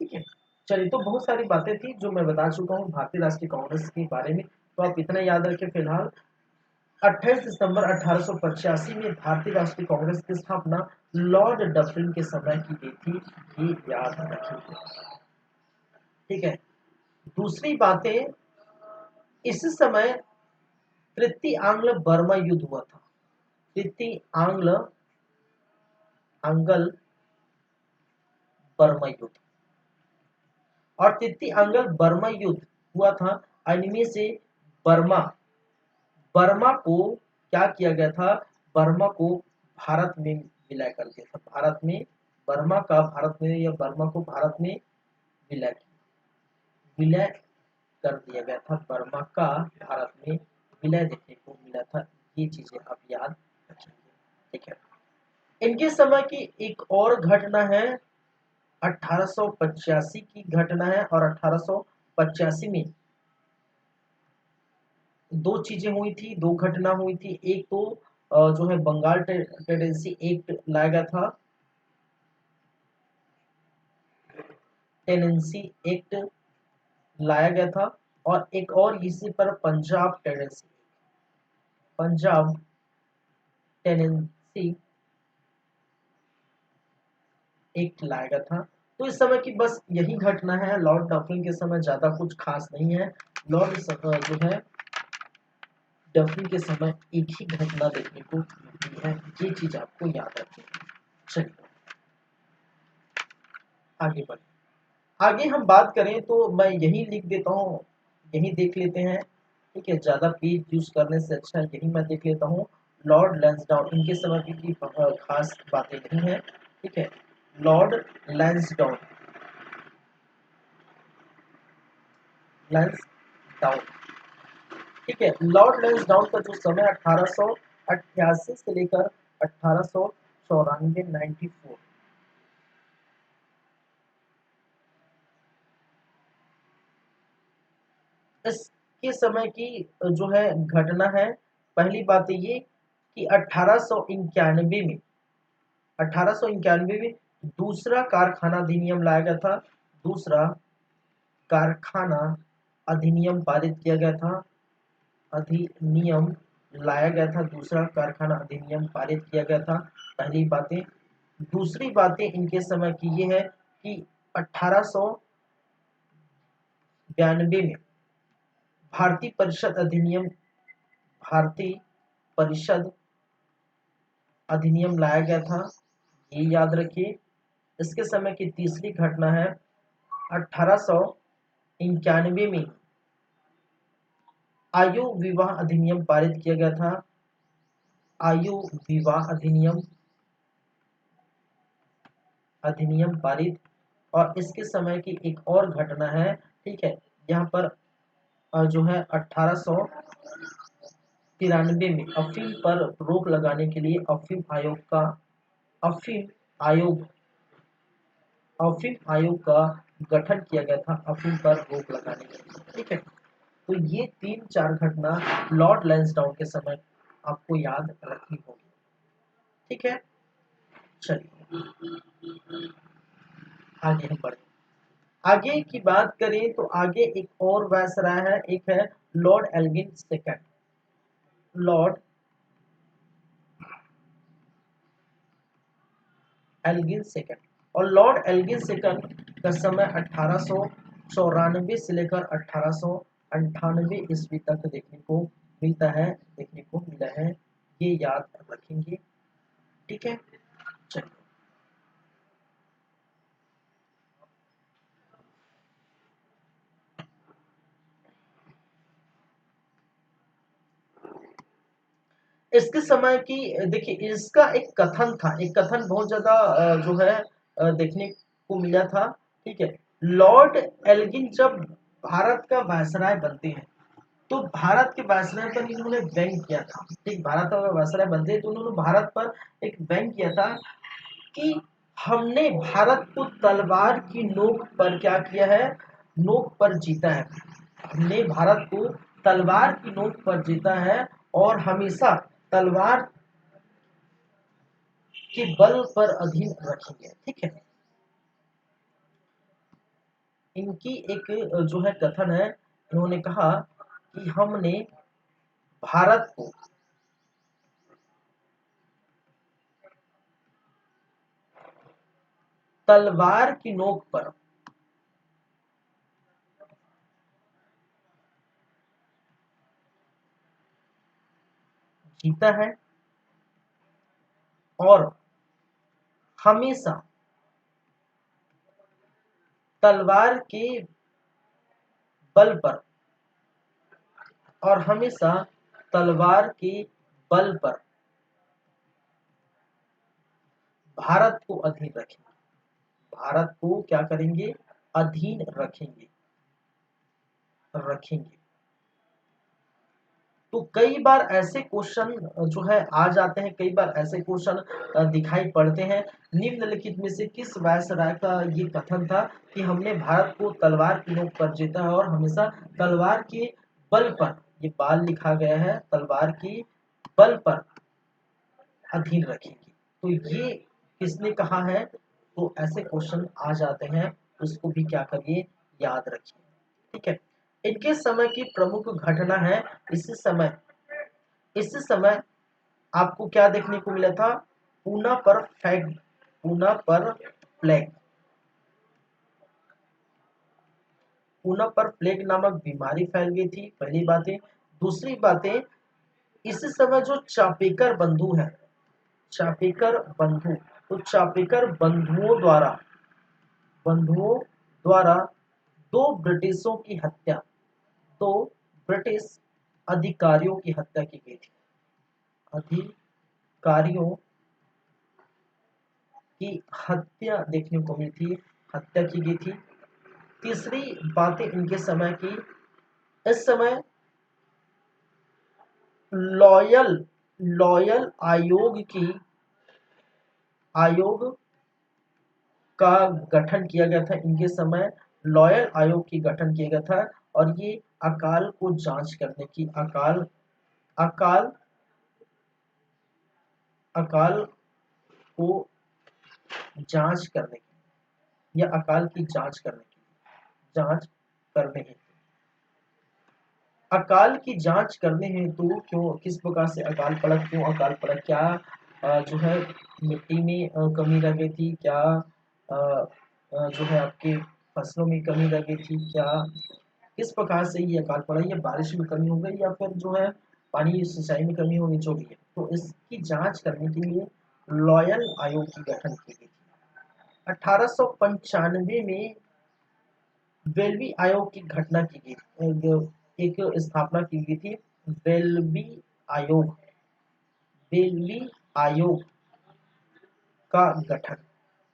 Speaker 1: ठीक है, चलिए, तो बहुत सारी बातें थी जो मैं बता चुका हूँ भारतीय राष्ट्रीय कांग्रेस के बारे में, तो आप इतना याद रखें। फिलहाल 28 दिसंबर 1885 में भारतीय राष्ट्रीय कांग्रेस की स्थापना लॉर्ड डफरिन के समय की गई थी, ये याद रखेंगे। ठीक है, दूसरी बातें, इस समय तृतीय आंग्ल बर्मा युद्ध हुआ था। तृतीय आंग्ल बर्मा युद्ध, और तृतीय आंग्ल बर्मा युद्ध हुआ था। इनमें से बर्मा बर्मा को क्या किया गया था, बर्मा को भारत में विलय कर दिया था। भारत में बर्मा का भारत में, या बर्मा को भारत में विलय विलय कर दिया गया था। बर्मा का भारत में विलय देखने को मिला था। ये चीजें आप याद रखेंगे। ठीक है, इनके समय की एक और घटना है, 1885 की घटना है। और 1885 में दो चीजें हुई थी, दो घटना हुई थी। एक तो जो है बंगाल टेनेंसी एक्ट लाया गया था, टेनेंसी एक्ट लाया गया था। और एक और इसी पर पंजाब टेनेंसी एक्ट लाया गया था। तो इस समय की बस यही घटना है। लॉर्ड डफरिन के समय ज्यादा कुछ खास नहीं है। लॉर्ड जो है डफरिन के समय एक ही घटना देखने को मिलती है। ये चीज आपको याद रखनी है। चलिए आगे बढ़े। आगे हम बात करें तो मैं यही लिख देता हूँ, यही देख लेते हैं। ठीक है, ज्यादा पेज यूज करने से अच्छा यही मैं देख लेता हूँ। लॉर्ड लैंसडाउन, इनके समय की खास बातें नहीं है। ठीक है, लॉर्ड लैंसडाउन लैंसडाउन ठीक है, लॉर्ड लैंसडाउन का जो समय 1888 से लेकर 1894, 94, इसके समय की जो है घटना है। पहली बात ये कि 1891 में दूसरा कारखाना अधिनियम लाया गया था। दूसरा कारखाना अधिनियम पारित किया गया था। अधिनियम लाया गया था, दूसरा कारखाना अधिनियम पारित किया गया था। पहली बातें। दूसरी बातें इनके समय की ये है कि 1892 में भारतीय परिषद अधिनियम भारतीय परिषद अधिनियम लाया गया था, ये याद रखिए। इसके समय की तीसरी घटना है 1891 में आयु विवाह अधिनियम पारित किया गया था। आयु विवाह अधिनियम पारित। और इसके समय की एक और घटना है। ठीक है, यहाँ पर जो है 1893 में अफीम पर रोक लगाने के लिए अफीम आयोग का गठन किया गया था, अफीम पर रोक लगाने के लिए। ठीक है, तो ये 3-4 घटना लॉर्ड लैंसडाउन के समय आपको याद रखनी होगी। ठीक है, चलिए आगे हम बढ़े। आगे की बात करें तो आगे एक और वायसराय है, एक है Lord Elgin second. Lord Elgin second, और लॉर्ड एल्गिन सेकंड का समय 1894 से लेकर 1898 ईस्वी तक देखने को मिला है। ये याद रखेंगे। ठीक है, चलिए इसके समय की देखिए, इसका एक कथन था, एक कथन बहुत ज्यादा जो है देखने को मिला था। ठीक है, लॉर्ड एल्गिन जब भारत का वायसराय बनते हैं तो भारत के वायसराय पर इन्होंने व्यंग किया था। ठीक, भारत का वायसराय बनते हैं तो उन्होंने भारत पर एक व्यंग किया था कि हमने भारत को तलवार की नोक पर क्या किया है, नोक पर जीता है, हमने भारत को तलवार की नोक पर जीता है और हमेशा तलवार के बल पर अधीन रखेंगे। ठीक है, इनकी एक जो है कथन है, इन्होंने कहा कि हमने भारत को तलवार की नोक पर जीता है और हमेशा तलवार के बल पर और हमेशा तलवार के बल पर भारत को अधीन रखेंगे, भारत को क्या करेंगे, अधीन रखेंगे। तो कई बार ऐसे क्वेश्चन जो है आ जाते हैं, कई बार ऐसे क्वेश्चन दिखाई पड़ते हैं, निम्नलिखित में से किस वायसराय का ये कथन था कि हमने भारत को तलवार की नोक पर जीता है और हमेशा तलवार के बल पर, ये बाल लिखा गया है, तलवार की बल पर अधीन रखेंगे। तो ये किसने कहा है, तो ऐसे क्वेश्चन आ जाते हैं, उसको भी क्या करिए, याद रखिए। ठीक है, इनके समय की प्रमुख घटना है, इस समय आपको क्या देखने को मिला था, पूना पर प्लेग पूना पर प्लेग नामक बीमारी फैल गई थी, पहली बातें। दूसरी बातें, इस समय जो चापेकर बंधु है, चापेकर बंधु, तो चापेकर बंधुओं द्वारा दो ब्रिटिशों की हत्या, दो ब्रिटिश अधिकारियों की हत्या की गई थी, अधिकारियों की हत्या देखने को मिली थी, हत्या की गई थी। तीसरी बातें इनके समय की, इस समय लॉयल लॉयल आयोग का गठन किया गया था, इनके समय लॉयल आयोग की गठन किया गया था और ये अकाल को जांच करने की, अकाल अकाल को जांच करने की, या अकाल की जांच करने हेतु, अकाल की जांच करने हेतु क्यों, किस प्रकार से अकाल पड़ा, क्यों अकाल पड़ा, क्या जो है मिट्टी में कमी रह गई थी, क्या जो है आपके फसलों में कमी रह गई थी, क्या किस प्रकार से ये अकाल पड़ा, या बारिश में कमी हो गई या फिर जो है पानी सिंचाई में कमी हो गई, जो भी है, तो इसकी जांच करने के लिए लॉयल आयोग की गठन की गई थी। 1895 में वेल्बी आयोग की घटना की गई, एक स्थापना की गई थी, वेल्बी आयोग वेल्बी आयोग का गठन,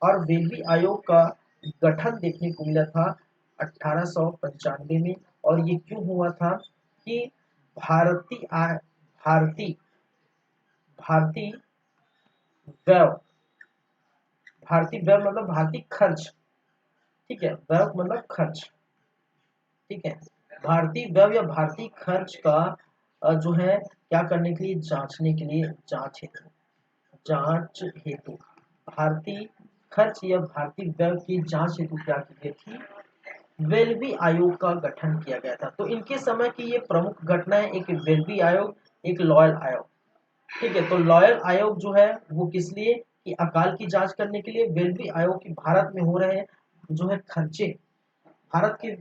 Speaker 1: और वेल्बी आयोग का गठन देखने को मिला था 1895 में। और ये क्यों हुआ था कि भारतीय भारतीय भारतीय व्यय भारतीय व्यय मतलब भारतीय खर्च, ठीक है, व्यय मतलब खर्च, ठीक है, भारतीय व्यय या भारतीय खर्च का जो है क्या करने के लिए, जांचने के लिए, जांच हेतु भारतीय खर्च या भारतीय व्यय की जांच हेतु क्या की गई थी, वेल्बी आयोग का गठन किया गया था। तो इनके समय की ये प्रमुख घटना है, एक वेल्बी आयोग, एक लॉयल आयोग। ठीक है, तो लॉयल आयोग जो है वो किस लिए, कि अकाल की जांच करने के लिए, वेल्बी आयोग की भारत में हो रहे जो है खर्चे, भारत के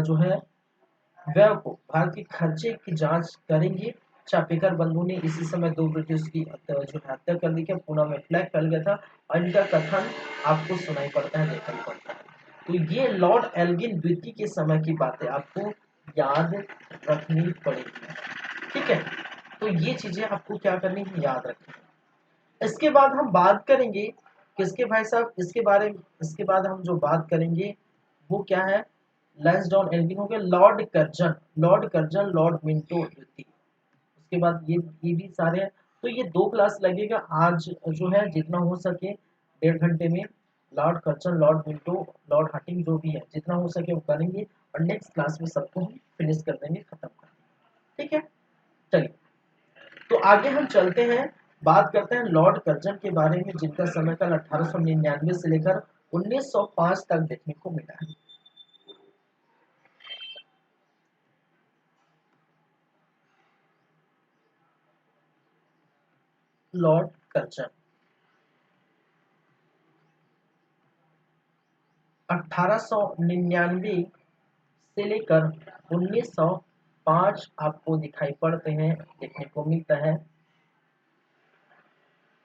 Speaker 1: जो है व्यय को, भारत के खर्चे की जांच करेंगे। चापेकर बंधु ने इसी समय दो ब्रिटिश की जो है हत्या कर दी, क्या पूना में फ्लैग फैल गया था, और इनका कथन आपको सुनाई पड़ता है, दिखाई पड़ता है। तो ये लॉर्ड एल्गिन द्वितीय के समय की बातें आपको याद रखनी पड़ेगी। ठीक है, तो ये चीजें आपको क्या करनी है, याद रखनी है। इसके बाद हम बात करेंगे किसके भाई साहब, इसके बाद हम जो बात करेंगे वो क्या है, लैंसडाउन एल्गिन हो गया, लॉर्ड कर्जन, लॉर्ड मिंटो द्वितीय, उसके बाद ये भी सारे हैं। तो ये 2 क्लास लगेगा आज, जो है जितना हो सके 1.5 घंटे में, lord Curzon, lord Minto, lord Hardinge जो भी है, जितना हो सके वो करेंगे और नेक्स्ट क्लास में सबको हम फिनिश कर देंगे, खत्म कर देंगे। ठीक है, चलिए तो आगे हम चलते हैं, बात करते हैं लॉर्ड कर्जन के बारे में, जिनका समयकाल 1899 से लेकर 1905 तक देखने को मिला है। लॉर्ड कर्जन 1899 से लेकर 1905 आपको दिखाई पड़ते हैं, देखने को मिलता है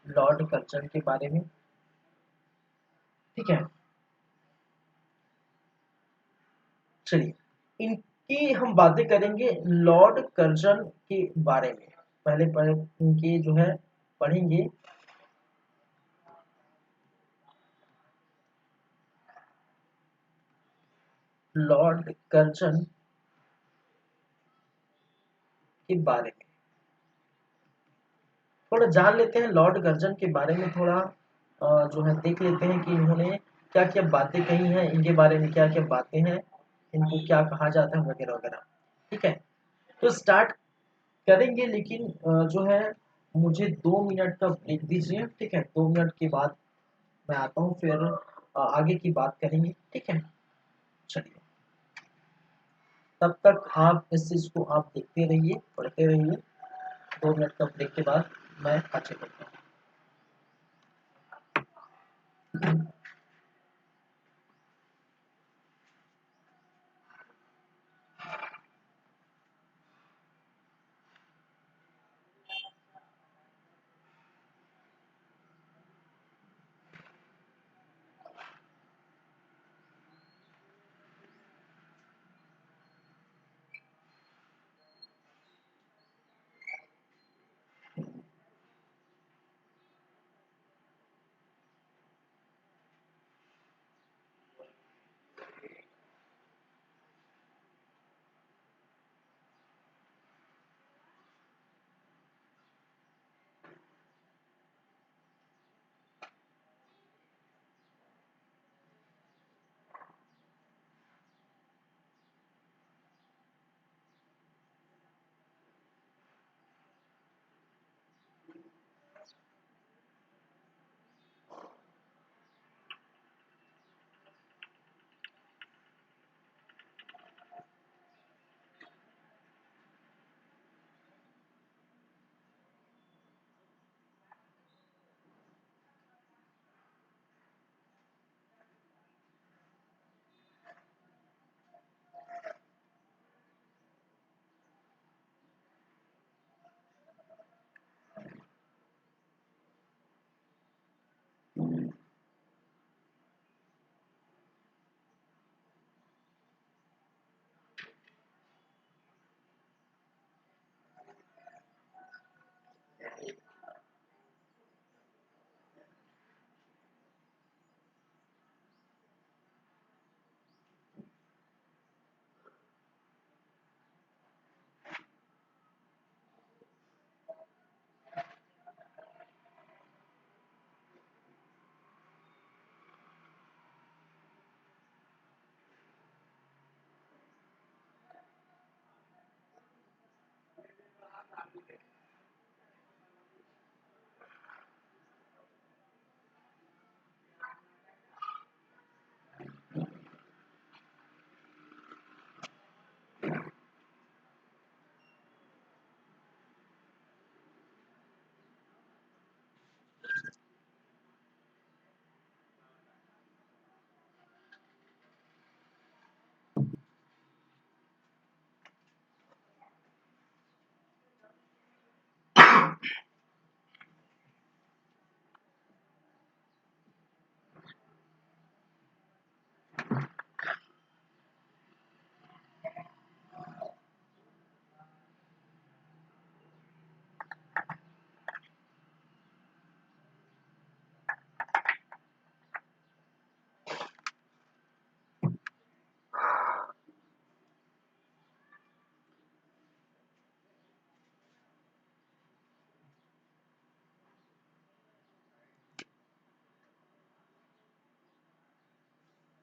Speaker 1: लॉर्ड कर्जन के बारे में। ठीक है, चलिए इनकी हम बातें करेंगे लॉर्ड कर्जन के बारे में। पहले पहले इनके जो है पढ़ेंगे। लॉर्ड कर्जन के बारे में थोड़ा जान लेते हैं, लॉर्ड कर्जन के बारे में थोड़ा जो है देख लेते हैं कि इन्होंने क्या क्या बातें कही हैं, इनके बारे में क्या क्या बातें हैं, इनको क्या कहा जाता है वगैरह वगैरह। ठीक है, तो स्टार्ट करेंगे, लेकिन जो है मुझे 2 मिनट का ब्रेक दीजिए। ठीक है, 2 मिनट के बाद मैं आता हूँ, फिर आगे की बात करेंगे। ठीक है, चलिए तब तक आप इस चीज़ को आप देखते रहिए, पढ़ते रहिए। 2 मिनट का ब्रेक के बाद मैं आगे बढ़ता हूँ।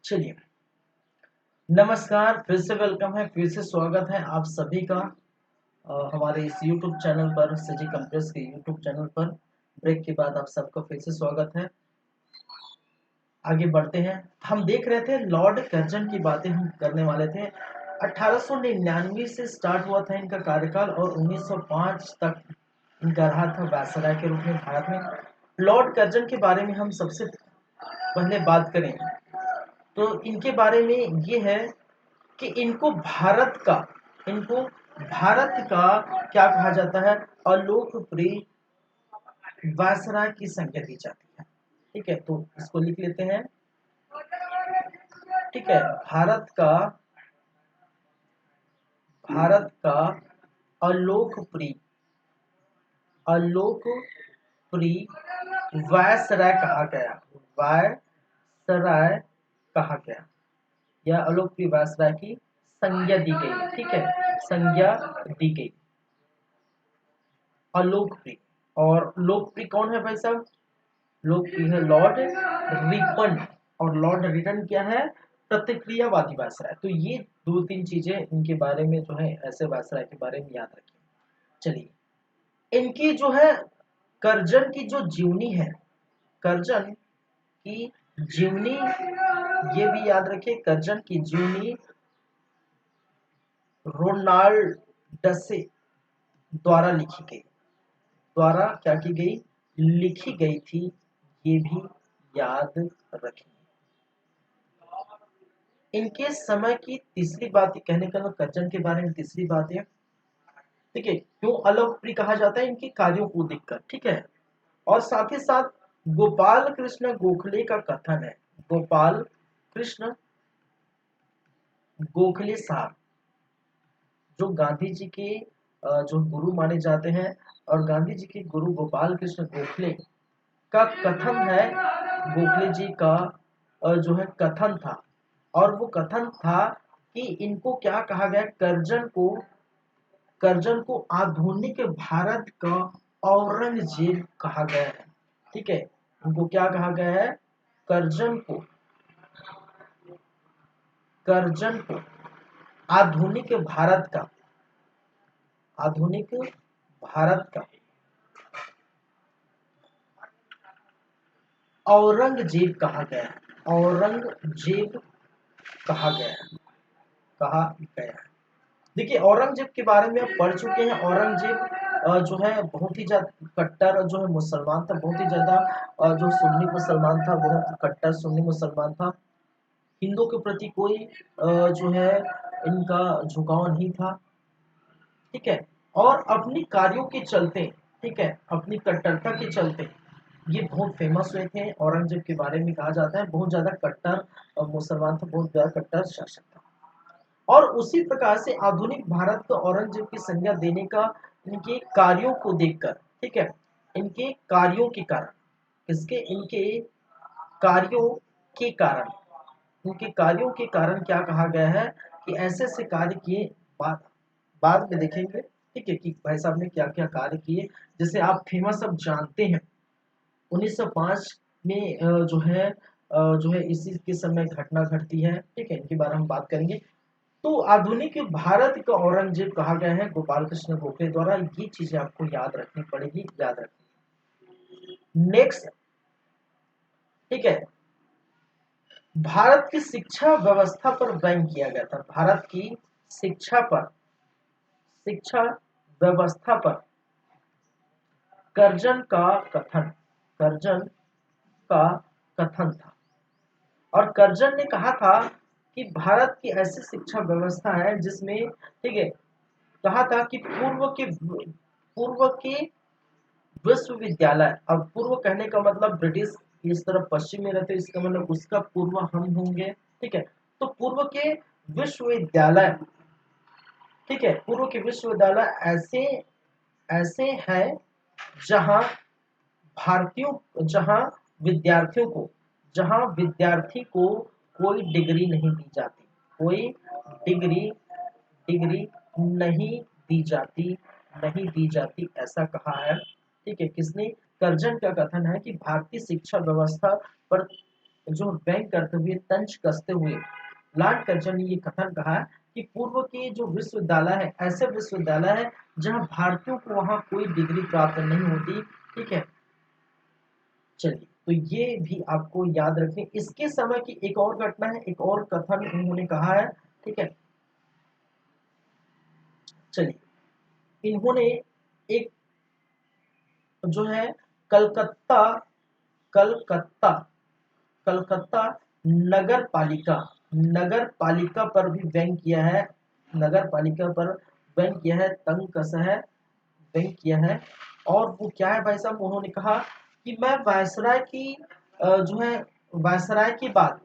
Speaker 1: चलिए, नमस्कार, फिर से वेलकम है, फिर से स्वागत है आप सभी का हमारे इस YouTube चैनल पर, सजी कंप्रेस के YouTube चैनल पर। ब्रेक के बाद आप सबका फिर से स्वागत है। आगे बढ़ते हैं। हम देख रहे थे लॉर्ड कर्जन की बातें हम करने वाले थे। 1899 से स्टार्ट हुआ था इनका कार्यकाल और 1905 तक इनका रहा था वायसराय के रूप में भारत में। लॉर्ड कर्जन के बारे में हम सबसे पहले बात करें तो इनके बारे में ये है कि इनको भारत का क्या कहा जाता है, अलोकप्रिय वायसराय की संज्ञा दी जाती है। ठीक है, तो इसको लिख लेते हैं। ठीक है, भारत का अलोकप्रिय वायसराय कहा गया। वायसराय कहा गया या अलोकप्रिय वायसराय की संज्ञा दी गई। ठीक है, संज्ञा दी गई अलोकप्रिय। और लोकप्रिय कौन है भाई साहब? लोकप्रिय है लॉर्ड रिपन। और लॉर्ड रिपन क्या है? प्रतिक्रियावादी वायसराय। तो ये दो तीन चीजें इनके बारे में जो है, ऐसे वायसराय के बारे में याद रखिए। चलिए, इनकी जो है कर्जन की जो जीवनी है, कर्जन की जीवनी, ये भी याद रखिए, कर्जन की जीवनी रोनाल्डसे द्वारा लिखी गई। द्वारा क्या की गई? लिखी गई थी। ये भी याद रखें। इनके समय की तीसरी बात कहने का मतलब कर्जन के बारे में तीसरी बात है, ठीक है, क्यों अलोकप्रिय कहा जाता है? इनके कार्यों को देखकर। ठीक है, और साथ ही साथ गोपाल कृष्ण गोखले का कथन है। गोपाल कृष्ण गोखले साहब जो गांधी जी के जो गुरु माने जाते हैं, और गांधी जी के गुरु गोपाल कृष्ण गोखले का कथन है, गोखले जी का जो है कथन था, और वो कथन था कि इनको क्या कहा गया? कर्जन को आधुनिक भारत का औरंगजेब कहा गया है। ठीक है, इनको क्या कहा गया है? कर्जन को कर्जन को आधुनिक भारत का आधुनिक भारत का औरंगजेब कहा गया है। औरंगजेब कहा गया है। कहा गया है। देखिए, औरंगजेब के बारे में आप पढ़ चुके हैं। औरंगजेब जो है बहुत ही ज्यादा कट्टर जो है मुसलमान था, बहुत ही ज्यादा जो सुन्नी मुसलमान था, बहुत कट्टर सुन्नी मुसलमान था। हिंदुओं के प्रति कोई जो है इनका झुकाव नहीं था। ठीक है, और अपनी कार्यों के चलते, ठीक है, अपनी कट्टरता के चलते ये बहुत फेमस हुए थे। औरंगजेब के बारे में कहा जाता है बहुत ज्यादा कट्टर मुसलमान था, बहुत ज्यादा कट्टर शासक था। और उसी प्रकार से आधुनिक भारत को औरंगजेब की संज्ञा देने का इनके कार्यों को देखकर, ठीक है, इनके कार्यों के कारण, किसके? इनके कार्यों के कारण, इनके कार्यों के कारण क्या कहा गया है कि ऐसे ऐसे कार्य किए। बाद में देखेंगे, ठीक है, कि भाई साहब ने क्या क्या कार्य किए। जैसे आप फेमस अब जानते हैं 1905 में जो है इसी के समय घटना घटती है। ठीक है, इनके बारे में हम बात करेंगे। तो आधुनिक भारत का औरंगजेब कहा गया है गोपाल कृष्ण गोखले द्वारा। ये चीजें आपको याद रखनी पड़ेगी, याद रखनी। नेक्स्ट, ठीक है, भारत की शिक्षा व्यवस्था पर व्यंग किया गया था। भारत की शिक्षा व्यवस्था पर कर्जन का कर्जन का कथन था। और कर्जन ने कहा था कि भारत की ऐसी शिक्षा व्यवस्था है जिसमें, ठीक है, कहा था कि पूर्व के विश्वविद्यालय, अब पूर्व कहने का मतलब ब्रिटिश इस तरफ पश्चिम में रहते, इसका मतलब उसका पूर्व हम होंगे। ठीक है, तो पूर्व के विश्वविद्यालय, ठीक है, पूर्व के विश्वविद्यालय ऐसे ऐसे हैं जहां जहां विद्यार्थी को कोई डिग्री नहीं दी जाती, कोई डिग्री डिग्री नहीं दी जाती, ऐसा कहा है। ठीक है, किसने? कर्जन का कथन है कि भारतीय शिक्षा व्यवस्था पर जो व्यंग करते हुए, तंज कसते हुए लॉर्ड कर्जन ने ये कथन कहा कि पूर्व के जो विश्वविद्यालय है ऐसे विश्वविद्यालय है जहां भारतीयों को वहां कोई डिग्री प्राप्त नहीं होती। ठीक है, चलिए, तो ये भी आपको याद रखें। इसके समय की एक और घटना है, एक और कथन उन्होंने कहा है। ठीक है, चलिए, इन्होंने एक जो है कलकत्ता कलकत्ता कलकत्ता नगर पालिका पर भी व्यंग किया है। नगर पालिका पर व्यंग किया है, तंग कसा है, व्यंग किया है। और वो क्या है भाई साहब, उन्होंने कहा कि मैं वायसराय की जो है वायसराय की बात,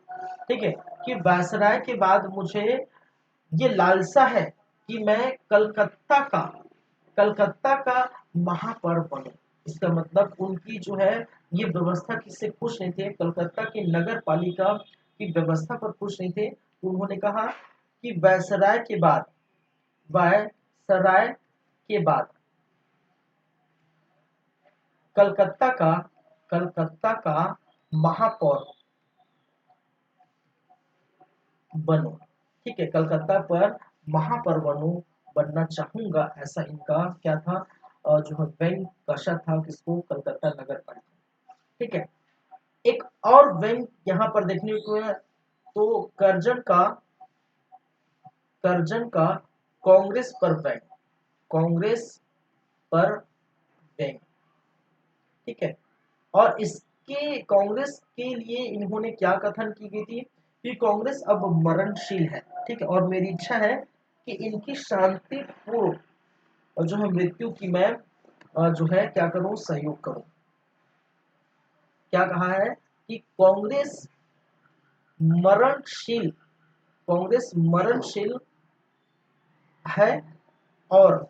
Speaker 1: ठीक है, कि वायसराय के बाद मुझे ये लालसा है कि मैं कलकत्ता का महापौर बनूं। इसका मतलब उनकी जो है ये व्यवस्था किससे खुश नहीं थे, कलकत्ता की नगर पालिका की व्यवस्था पर खुश नहीं थे। तो उन्होंने कहा कि वायसराय के बाद कलकत्ता का कलकत्ता का महापौर बनो। ठीक है, कलकत्ता पर महापौर बनना चाहूंगा, ऐसा इनका क्या था, जो है व्यंग कशा था किसको, कलकत्ता नगर पालिका। ठीक है, एक और व्यंग यहाँ पर देखने को है, तो कर्जन का कांग्रेस पर व्यंग, कांग्रेस पर व्यंग। ठीक है, और इसके कांग्रेस के लिए इन्होंने क्या कथन की गई थी कि कांग्रेस अब मरणशील है। ठीक है, और मेरी इच्छा है कि इनकी शांतिपूर्व और जो है मृत्यु की मैं जो है क्या करूं, सहयोग करूं। क्या कहा है कि मरणशील कांग्रेस मरणशील है और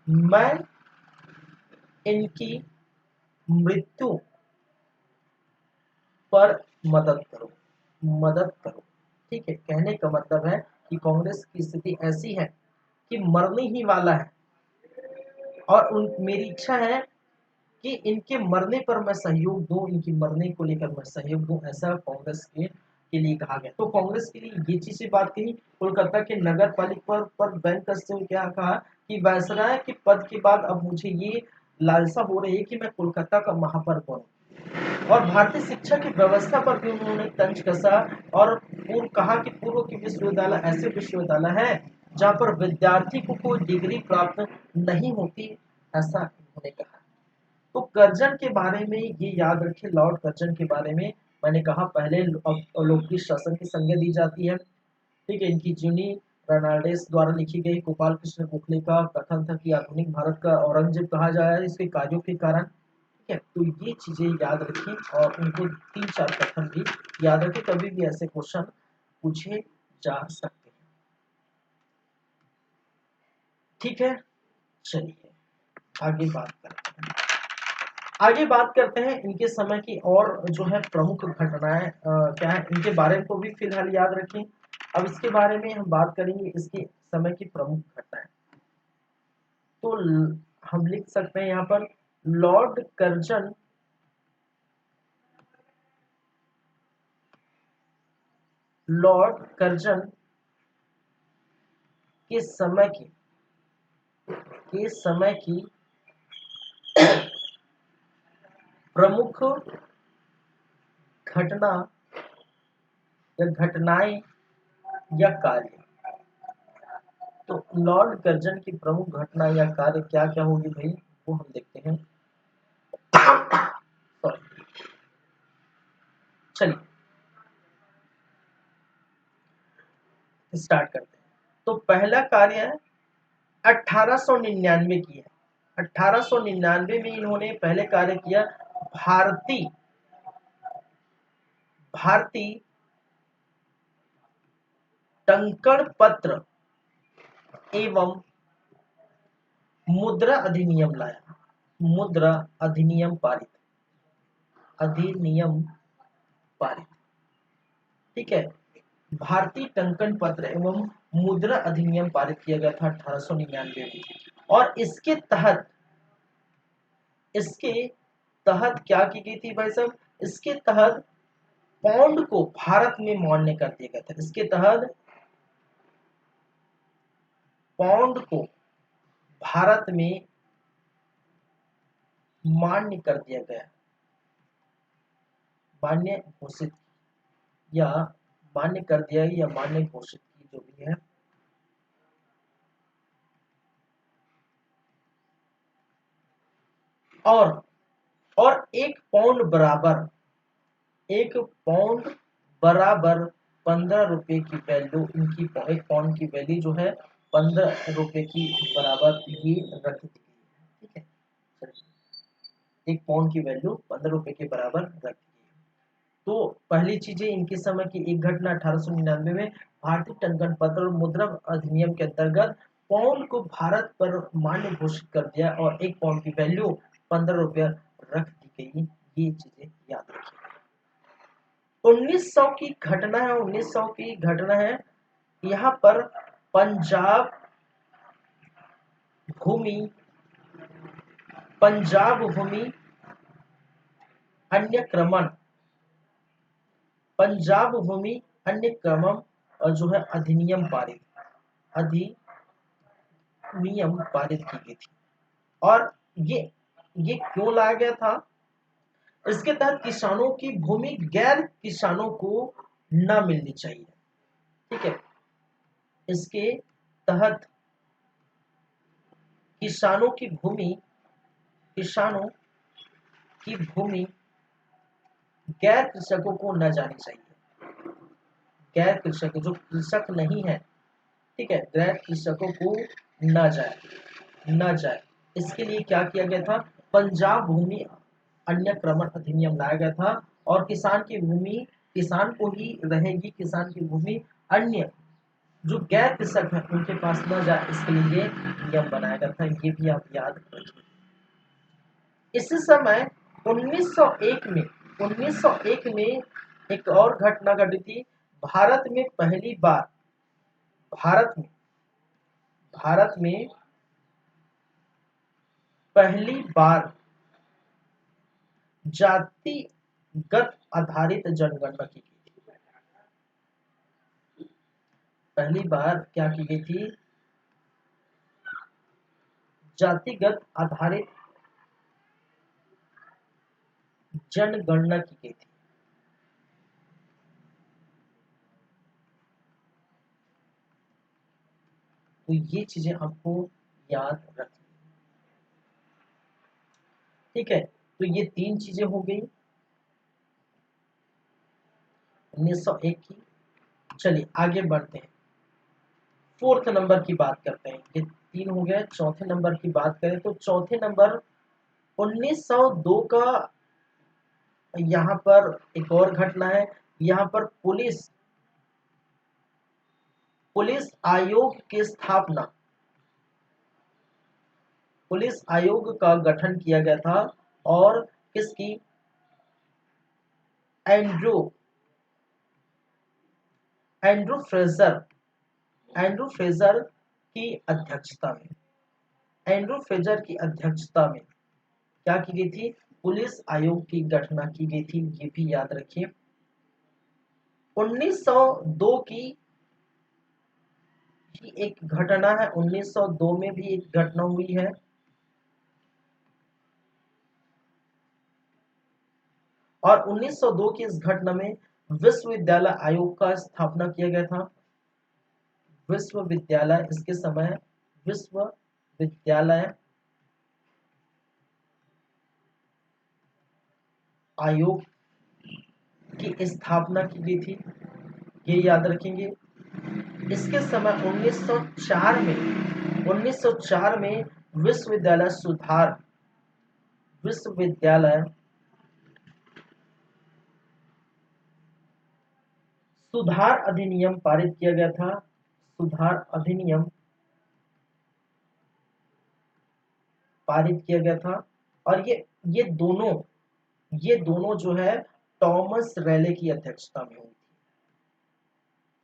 Speaker 1: मैं इनकी मृत्यु पर मदद करो। ठीक है, कहने का मतलब है कि कांग्रेस की स्थिति ऐसी है कि मरने ही वाला है, और मेरी इच्छा है कि इनके मरने पर मैं सहयोग दूं, इनकी मरने को लेकर मैं सहयोग दूं, ऐसा कांग्रेस के लिए कहा गया। तो कांग्रेस के लिए ये चीजें बात कही। कोलकाता के नगर पालिका पर बैन कसते हुए क्या कहा कि वायसराय के पद के बाद अब मुझे ये लालसा हो रही है कि मैं कोलकाता का महापौर बनूं। और भारतीय शिक्षा की व्यवस्था पर भी उन्होंने तंज कसा और पूर्व कहा कि पूर्व के विश्वविद्यालय ऐसे विश्वविद्यालय हैं जहां पर विद्यार्थी को कोई डिग्री प्राप्त नहीं होती, ऐसा उन्होंने कहा। तो कर्जन के बारे में ये याद रखें, लॉर्ड कर्जन के बारे में मैंने कहा पहले अवलोकी शासन की संज्ञा दी जाती है। ठीक है, इनकी जीवनी फर्नांडिस द्वारा लिखी गई। गोपाल कृष्ण गोखले का कथन था कि आधुनिक भारत का औरंगजेब कहा जाए इसके कार्यों के कारण। ठीक है, तो ये चीजें याद रखें और उनको 3-4 कथन भी याद रखें, कभी भी ऐसे क्वेश्चन पूछे जा सकते हैं। ठीक है, चलिए आगे बात करते हैं इनके समय की और जो है प्रमुख घटनाएं क्या है, इनके बारे में को भी फिलहाल याद रखें। अब इसके बारे में हम बात करेंगे, इसके समय की प्रमुख घटनाएं। तो हम लिख सकते हैं यहाँ पर लॉर्ड कर्जन के समय की प्रमुख घटना या घटनाएं या कार्य। तो लॉर्ड कर्जन की प्रमुख घटना या कार्य क्या क्या होगी भाई, वो हम देखते हैं। चलिए स्टार्ट करते हैं। तो पहला कार्य है 1899 की है। 1899 में इन्होंने पहले कार्य किया, भारतीय भारतीय टंकण पत्र एवं मुद्रा अधिनियम लाया। मुद्रा अधिनियम पारित। ठीक है, भारतीय टंकण पत्र एवं मुद्रा अधिनियम पारित किया गया था 1899 में। और इसके तहत क्या की गई थी भाई साहब, इसके तहत पाउंड को भारत में मान्य कर दिया गया था। इसके तहत पाउंड को भारत में मान्य कर दिया गया, मान्य घोषित या मान्य कर दिया या मान्य घोषित की, जो भी है। और एक पाउंड बराबर 15 रुपए की वैल्यू, इनकी एक पाउंड की वैल्यू जो है 15 रुपए की बराबर ये रख दी गई है। ठीक है, एक पाउंड की वैल्यू 15 रुपए के बराबर रख दी गई। तो पहली चीजें इनके समय की एक घटना 1899 में भारतीय टंकन पत्र और मुद्रा अधिनियम के अंतर्गत पाउंड को भारत पर मान्य घोषित कर दिया और एक पाउंड की वैल्यू 15 रुपया रख दी गई। ये चीजें याद रखिए। 1900 की घटना है, 1900 की घटना है। यहाँ पर पंजाब भूमि अन्यक्रमण, पंजाब भूमि अन्यक्रमण और जो है अधिनियम पारित की गई थी। और ये क्यों लाया गया था? इसके तहत किसानों की भूमि गैर किसानों को न मिलनी चाहिए। ठीक है, इसके तहत किसानों की भूमि गैर कृषकों को न जानी चाहिए। गैर कृषक, जो कृषक नहीं है, ठीक है, गैर कृषकों को न जाए। इसके लिए क्या किया गया था? पंजाब भूमि अन्यक्रमण अधिनियम लाया गया था और किसान की भूमि किसान को ही रहेगी, किसान की भूमि अन्य जो गैर कृषक है उनके पास न जाए, इसके लिए नियम बनाया गया था। ये भी आप याद रखिए। इसी समय 1901 में एक और घटना घटी थी। भारत में पहली बार जातिगत आधारित जनगणना की गई थी। पहली बार क्या की गई थी? जातिगत आधारित जनगणना की गई थी। तो ये चीजें आपको याद रखनी। ठीक है, तो ये 3 चीजें हो गई 1901 की। चलिए आगे बढ़ते हैं, 4th नंबर की बात करते हैं। ये 3 हो गया। चौथे नंबर की बात करें तो चौथे नंबर 1902 का यहाँ पर एक और घटना है। यहाँ पर पुलिस आयोग की स्थापना, पुलिस आयोग का गठन किया गया था और किसकी? एंड्रू फ्रेजर की अध्यक्षता में, क्या की गई थी? पुलिस आयोग की गठना की गई थी। ये भी याद रखिए। 1902 की एक घटना है, 1902 में भी एक घटना हुई है। और 1902 की इस घटना में विश्वविद्यालय आयोग का स्थापना किया गया था। विश्वविद्यालय, इसके समय विश्वविद्यालय आयोग की स्थापना की गई थी। ये याद रखेंगे। इसके समय 1904 में विश्वविद्यालय सुधार अधिनियम पारित किया गया था। सुधार अधिनियम पारित किया गया था। और ये दोनों जो है टॉमस रैले की अध्यक्षता में हुई थी।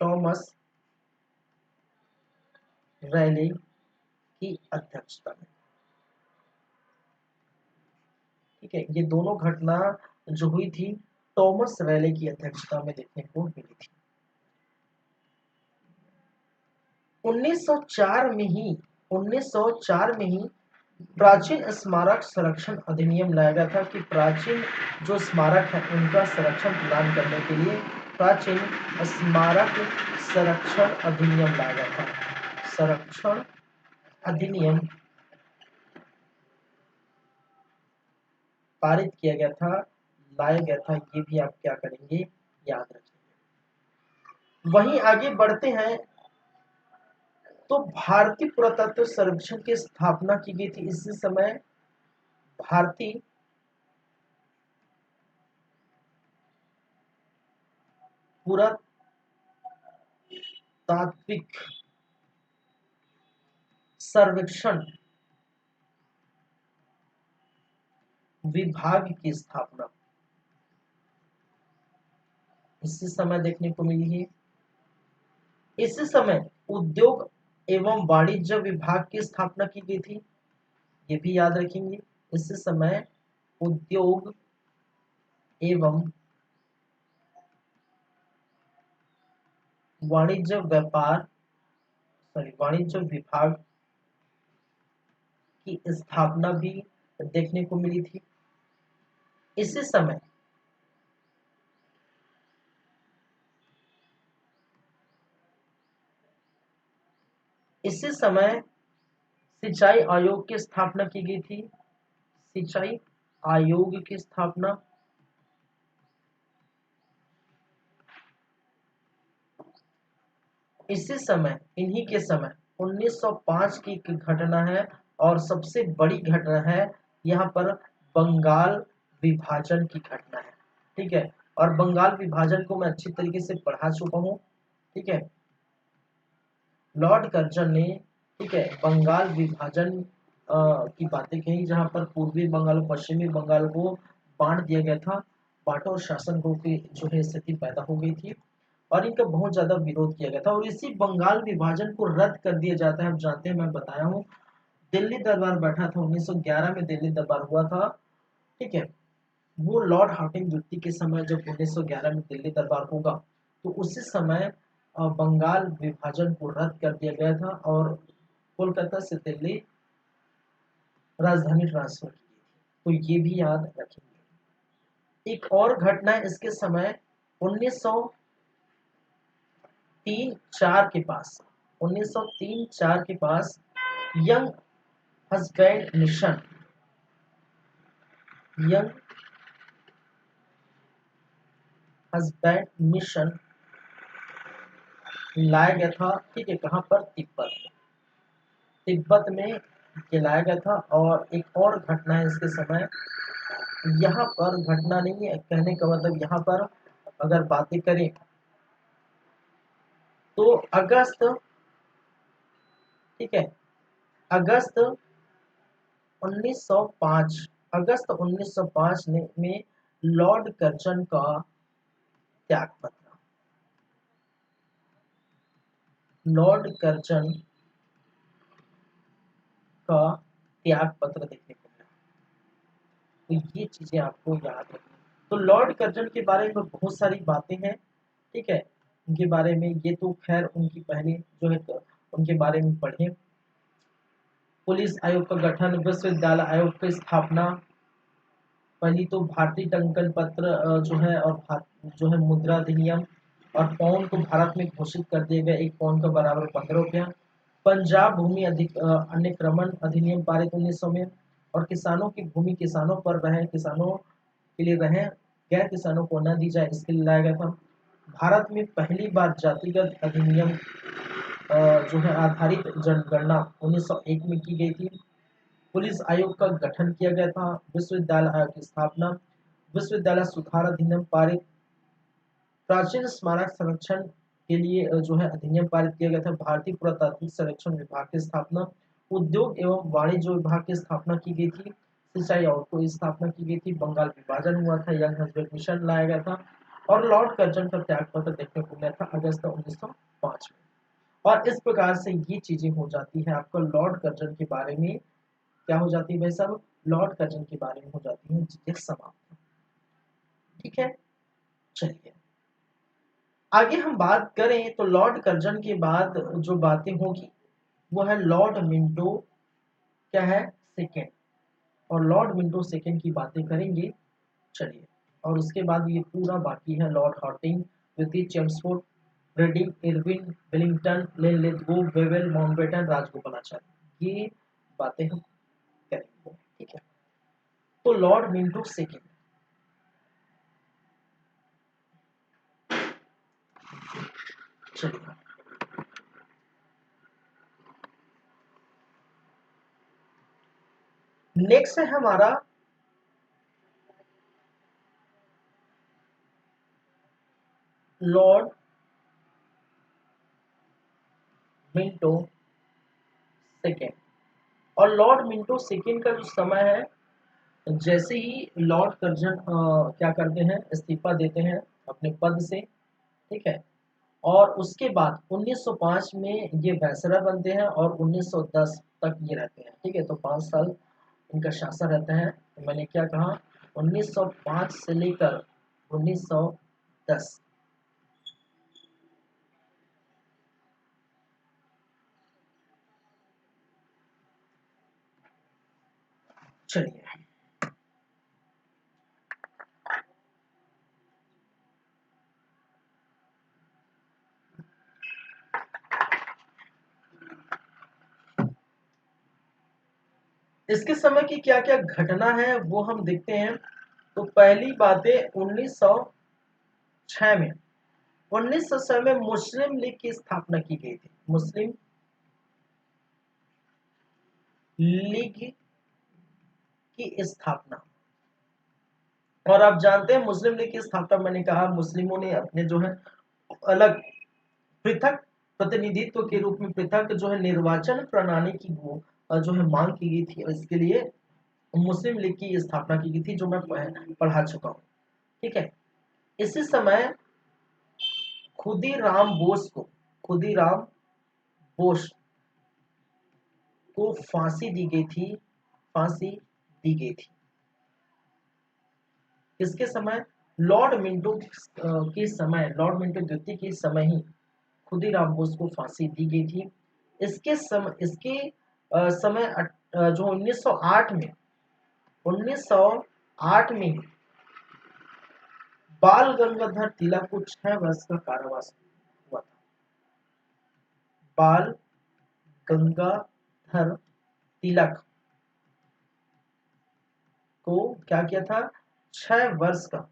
Speaker 1: टॉमस रैले की अध्यक्षता में। ठीक है, ये दोनों घटना जो हुई थी थॉमस रैले की अध्यक्षता में देखने को मिली थी। 1904 में ही प्राचीन स्मारक संरक्षण अधिनियम लाया गया था कि प्राचीन जो स्मारक है उनका संरक्षण प्रदान करने के लिए प्राचीन स्मारक संरक्षण अधिनियम लाया गया था। संरक्षण अधिनियम पारित किया गया था, लाया गया था, ये भी आप क्या करेंगे, याद रखेंगे। वहीं आगे बढ़ते हैं तो भारतीय पुरातत्व सर्वेक्षण की स्थापना की गई थी। इसी समय भारतीय पुरातात्विक सर्वेक्षण विभाग की स्थापना इसी समय देखने को मिली है। इसी समय उद्योग एवं वाणिज्य विभाग की स्थापना की गई थी, ये भी याद रखेंगे। इसी समय उद्योग एवं वाणिज्य विभाग की स्थापना भी देखने को मिली थी। इसी समय सिंचाई आयोग की स्थापना की गई थी। सिंचाई आयोग की स्थापना इसी समय, इन्हीं के समय 1905 की घटना है और सबसे बड़ी घटना है यहाँ पर बंगाल विभाजन की घटना है। ठीक है, और बंगाल विभाजन को मैं अच्छी तरीके से पढ़ा चुका हूँ। ठीक है, लॉर्ड कर्जन ने, ठीक है, बंगाल विभाजन की बातें कही, जहां पर पूर्वी बंगाल और पश्चिमी बंगाल को बांट दिया गया था। बांटो और शासन को की जो है स्थिति पैदा हो गई थी और इनका बहुत ज्यादा विरोध किया गया था और इसी बंगाल विभाजन को रद्द कर दिया जाता है। आप जानते हैं, मैं बताया हूँ, दिल्ली दरबार बैठा था 1911 में, दिल्ली दरबार हुआ था। ठीक है, वो लॉर्ड हार्डिंग द्वितीय के समय जब 1911 में दिल्ली दरबार होगा तो उसी समय बंगाल विभाजन को रद्द कर दिया गया था और कोलकाता से दिल्ली राजधानी ट्रांसफर की गई थी। तो ये भी याद रखेंगे। एक और घटना है इसके समय 1903-4 के पास, 1903-4 के पास Younghusband mission, Younghusband mission लाया गया था। ठीक है, कहाँ पर, तिब्बत में ये लाया गया था। और एक और घटना है इसके समय, यहाँ पर घटना नहीं है, कहने का मतलब यहाँ पर अगर बातें करें तो अगस्त, ठीक है, अगस्त 1905, अगस्त 1905 में लॉर्ड कर्जन का त्याग पत्र, लॉर्ड कर्जन का त्याग पत्र देखने को मिला। तो ये चीजें आपको याद रखनी। तो लॉर्ड कर्जन के बारे में बहुत सारी बातें हैं। ठीक है, उनके बारे में, ये तो खैर उनकी पहले जो है उनके बारे में पढ़े। पुलिस आयोग का गठन, विश्वविद्यालय आयोग की स्थापना, पहली तो भारतीय टंकन पत्र जो है और जो है मुद्रा अधिनियम, और पौंड को भारत में घोषित कर दिया गया, 1 पौंड का बराबर 15 रुपया। पंजाब भूमि अन्यक्रमण अधिनियम पारित 1900 में, और किसानों की भूमि किसानों पर रहे, किसानों के लिए रहे, गैर किसानों को न दी जाए, इसके लिए लाया गया था। भारत में पहली बार जातिगत अधिनियम जो है आधारित जनगणना 1901 में की गई थी। पुलिस आयोग का गठन किया गया था। विश्वविद्यालय आयोग की स्थापना, विश्वविद्यालय सुधार अधिनियम पारित, प्राचीन स्मारक संरक्षण के लिए जो है अधिनियम पारित किया गया था। भारतीय पुरातात्विक सर्वेक्षण विभाग की स्थापना, उद्योग एवं वाणिज्य विभाग की स्थापना की गई थी। सिंचाई आयोग की स्थापना की गई थी। बंगाल विभाजन हुआ था, यंग हस्बैंड मिशन लाया गया था और लॉर्ड कर्जन का त्याग पत्र देखने को मिला था अगस्त 1905 में। और इस प्रकार से ये चीजें हो जाती है आपका लॉर्ड कर्जन के बारे में। क्या हो जाती है भाई साहब, लॉर्ड कर्जन के बारे में हो जाती है चीजें समाप्त। ठीक है, चलिए आगे हम बात करें तो लॉर्ड कर्जन के बाद जो बातें होगी वो है लॉर्ड मिंटो क्या है सेकेंड, और लॉर्ड मिंटो सेकेंड की बातें करेंगे। चलिए और उसके बाद ये पूरा बाकी है लॉर्ड हॉटिंग, द्वितीय Chelmsford, Reading, Irwin, Wellington, Linlithgow, Wavell, Mountbatten, Rajagopalachari, ये बातें हम करेंगे। ठीक है, तो लॉर्ड मिंटो सेकेंड, चलिए नेक्स्ट है हमारा लॉर्ड मिंटो सेकेंड। और लॉर्ड मिंटो सेकेंड का जो समय है, जैसे ही लॉर्ड कर्जन क्या करते हैं, इस्तीफा देते हैं अपने पद से, ठीक है, और उसके बाद 1905 में ये वैसरा बनते हैं और 1910 तक ये रहते हैं। ठीक है, तो 5 साल इनका शासन रहता है। तो मैंने क्या कहा, 1905 से लेकर 1910। चलिए इसके समय की क्या क्या घटना है वो हम देखते हैं। तो पहली बातें 1906 में, 1906 में मुस्लिम लीग की स्थापना की गई थी। मुस्लिम लीग की स्थापना, और आप जानते हैं मुस्लिम लीग की स्थापना, मैंने कहा मुस्लिमों ने अपने जो है अलग पृथक प्रतिनिधित्व के रूप में पृथक जो है निर्वाचन प्रणाली की वो जो है मांग की गई थी, और इसके लिए मुस्लिम लीग की स्थापना की गई थी, जो मैं पढ़ा चुका हूँ। ठीक है, इसी समय खुदीराम बोस को, खुदीराम बोस को फांसी दी गई थी, फांसी दी गई थी। किसके समय, लॉर्ड मिंटो के समय, लॉर्ड मिंटो द्वितीय के समय ही खुदीराम बोस को फांसी दी गई थी। इसके समय जो 1908 में, 1908 में बाल गंगाधर तिलक को 6 वर्ष का कारावास हुआ था। बाल गंगाधर तिलक को क्या किया था, 6 वर्ष का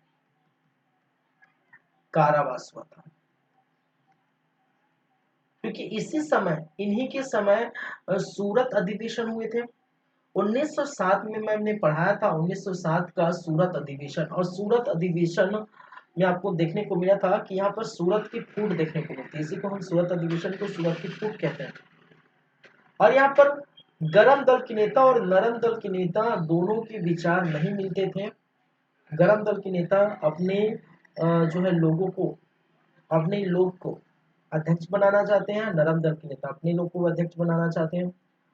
Speaker 1: कारावास हुआ था। क्योंकि इसी समय, इन्हीं के समय सूरत अधिवेशन हुए थे। 1907 में मैंने पढ़ाया था, 1907 का सूरत अधिवेशन, और सूरत अधिवेशन में आपको देखने को मिला था कि यहाँ पर सूरत की फूट देखने को मिलती है। इसी को हम सूरत अधिवेशन को सूरत की फूट कहते हैं। और यहाँ पर गरम दल के नेता और नरम दल के नेता दोनों के विचार नहीं मिलते थे। गरम दल के नेता अपने जो है लोगों को, अपने लोग को अध्यक्ष बनाना चाहते हैं, नरम दल के नेता अपने लोग को अध्यक्ष बनाना चाहते हैं,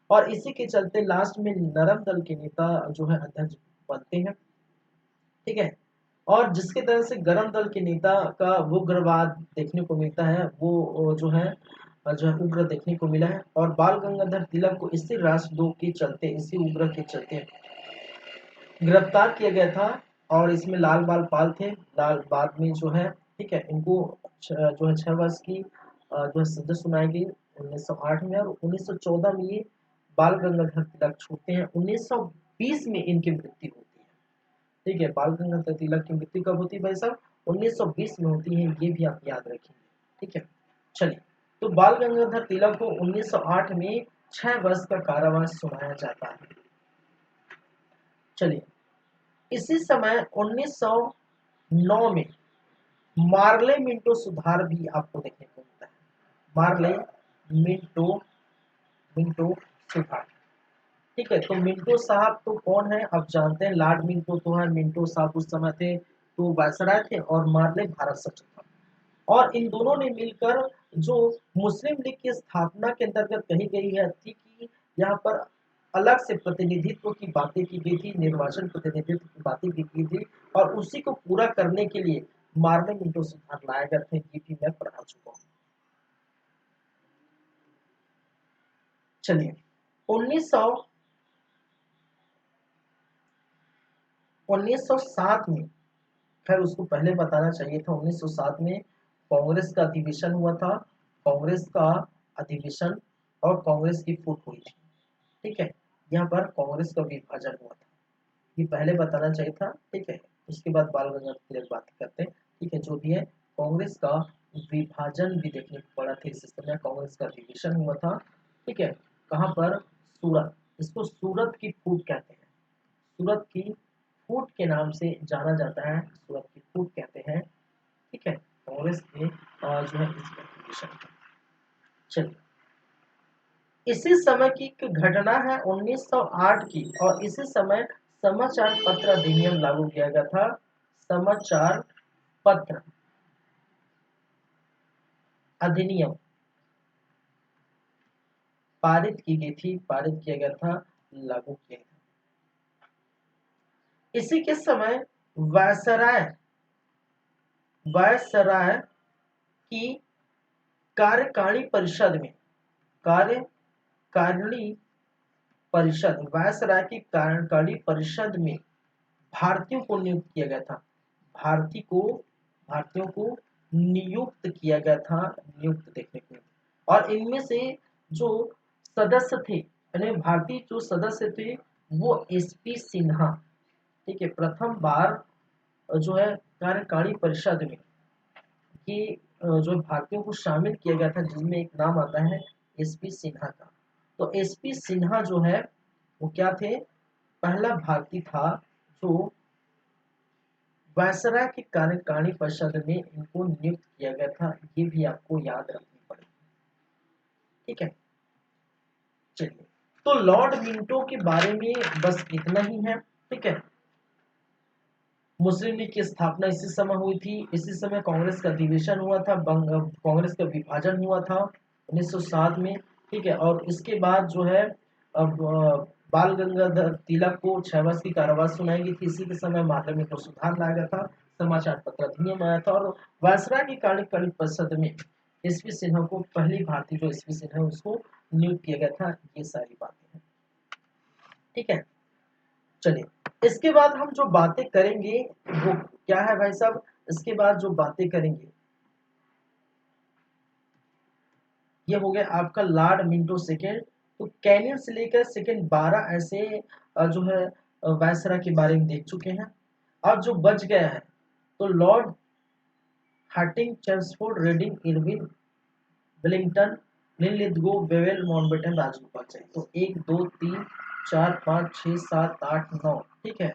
Speaker 1: और इसी के चलते लास्ट में नरम दल के नेता जो है अध्यक्ष बनते हैं। ठीक है, और जिसके तरह से गरम दल के नेता का वो उग्रवाद देखने को मिलता है, वो जो है उग्र देखने को मिला है। और बाल गंगाधर तिलक को इसी राष्ट्रद्रोह के चलते, इसी उग्र के चलते गिरफ्तार किया गया था। और इसमें लाल बाल पाल थे, लाल बाद में जो है, ठीक है, इनको जो है 6 वर्ष की जो है सजा सुनाई गई 1908 में, और 1914 में ये बाल गंगाधर तिलक छूटते हैं। 1920 में इनकी मृत्यु होती है। ठीक है, बाल गंगाधर तिलक की मृत्यु कब होती है भाई साहब, 1920 में होती है, ये भी आप याद रखेंगे। ठीक है, चलिए, तो बाल गंगाधर तिलक को 1908 में 6 वर्ष का कारावास सुनाया जाता है। चलिए, इसी समय 1909 में मार्ले मिंटो सुधार भी आपको देखने को मिलता है। मार्ले मिंटो मिंटो सुधार, ठीक है, तो मिंटो साहब तो कौन है आप जानते हैं, लॉर्ड मिंटो तो है। मिंटो साहब उस समय थे तो वायसराय थे, और मार्ले भारत सचिव था। और इन दोनों ने मिलकर जो मुस्लिम लीग की स्थापना के अंतर्गत कही गई है थी कि यहाँ पर अलग से प्रतिनिधित्व की बातें की गई थी, निर्वाचन प्रतिनिधित्व की बातें की गई थी, और उसी को पूरा करने के लिए मार्मिक मिंटो सुधार लाए गए थे, ये भी मैं पढ़ा चुका हूँ। चलिए 1907 में, खैर उसको पहले बताना चाहिए था, 1907 में कांग्रेस का अधिवेशन हुआ था, कांग्रेस का अधिवेशन और कांग्रेस की फूट हुई थी। ठीक है, यहाँ पर कांग्रेस का विभाजन हुआ था, ये पहले बताना चाहिए था। ठीक है, उसके बाद बाल गंगाधर तिलक बात करते हैं। ठीक है, जो भी है कांग्रेस का विभाजन भी देखने को पड़ा था इस समय, कांग्रेस का अधिवेशन हुआ था। ठीक है, कहाँ पर? सूरत, इसको सूरत की फूट कहते हैं, सूरत की फूट के नाम से जाना जाता है, सूरत की फूट कहते हैं। ठीक है, कांग्रेस के जो है इस एप्लीकेशन। चलिए, इसी समय की एक घटना है 1908 की, और इसी समय समाचार पत्र अधिनियम लागू किया गया था। समाचार पत्र अधिनियम पारित की गई थी, पारित किया गया था, लागू किया गया। इसी के समय वायसराय, वायसराय की कार्यकारिणी परिषद में, कार्यकारिणी परिषद, वायसराय की कार्यकारिणी परिषद में भारतीयों को नियुक्त किया गया था, भारतीयों को नियुक्त किया गया था, नियुक्त देखने को। और इनमें से जो सदस्य थे, यानी भारतीय जो सदस्य थे, वो एसपी सिन्हा। ठीक है, प्रथम बार जो है कार्यकारिणी परिषद में कि जो भारतीयों को शामिल किया गया था, जिसमें एक नाम आता है एसपी सिन्हा का। तो एसपी सिन्हा जो है वो क्या थे? पहला भारतीय था जो वायसराय की कार्यकारिणी परिषद में इनको नियुक्त किया गया था, ये भी आपको याद रखनी पड़ेगी। ठीक है, चलिए, तो लॉर्ड मिंटो के बारे में बस इतना ही है। ठीक है, मुस्लिम लीग की स्थापना इसी समय हुई थी, इसी समय कांग्रेस का अधिवेशन हुआ था, कांग्रेस का विभाजन हुआ था 1907 में। ठीक है, और इसके बाद जो है अब बाल गंगाधर तिलक को 6 वर्ष की कारावास सुनाई गई थी। इसी के समय माध्यमिक को सुधार लाया गया था, समाचार पत्र अधिनियम आया था, और वायसराय की कार्यकारिणी परिषद में एसपी सिन्हा को, पहली भारतीय जो एसपी सिन्हा है उसको नियुक्त किया गया था। ये सारी बातें हैं। ठीक है, चलिए, इसके बाद हम जो बातें करेंगे वो क्या है भाई साहब? इसके बाद जो बातें करेंगे ये हो गया आपका लॉर्ड मिंटो सेकेंड। तो कैनियन से लेकर सेकेंड 12 ऐसे जो है वायसराय के बारे में देख चुके हैं। अब जो बच गया है तो lord Hardinge, Chelmsford, Reading, Irwin, Willingdon, Linlithgow, Wavell, Mountbatten, Rajagopal. तो 1 2 3 4 5 6 7 8 9। ठीक है,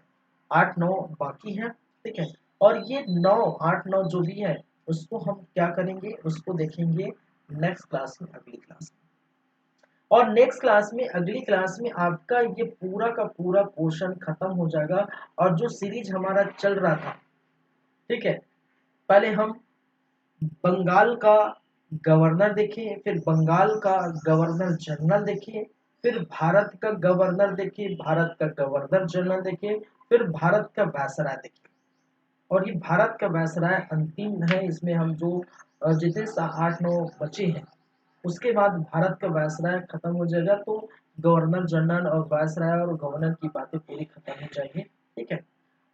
Speaker 1: 8 9 बाकी है। ठीक है, और ये 9 8 9 जो भी है उसको हम क्या करेंगे, उसको देखेंगे नेक्स्ट क्लास में, अगली क्लास में। और नेक्स्ट क्लास में, अगली क्लास में आपका ये पूरा का पूरा पोर्शन खत्म हो जाएगा। और जो सीरीज हमारा चल रहा था, ठीक है, पहले हम बंगाल का गवर्नर देखे, फिर बंगाल का गवर्नर जनरल देखे, फिर भारत का गवर्नर देखे, भारत का गवर्नर जनरल देखे, फिर भारत का वायसराय देखे। और ये भारत का वायसराय अंतिम है, इसमें हम जो जितने 8 9 बचे हैं, उसके बाद भारत का वायसराय खत्म हो जाएगा। तो गवर्नर जनरल और वायसराय और गवर्नर की बातें पूरी खत्म हो जाएगी। ठीक है,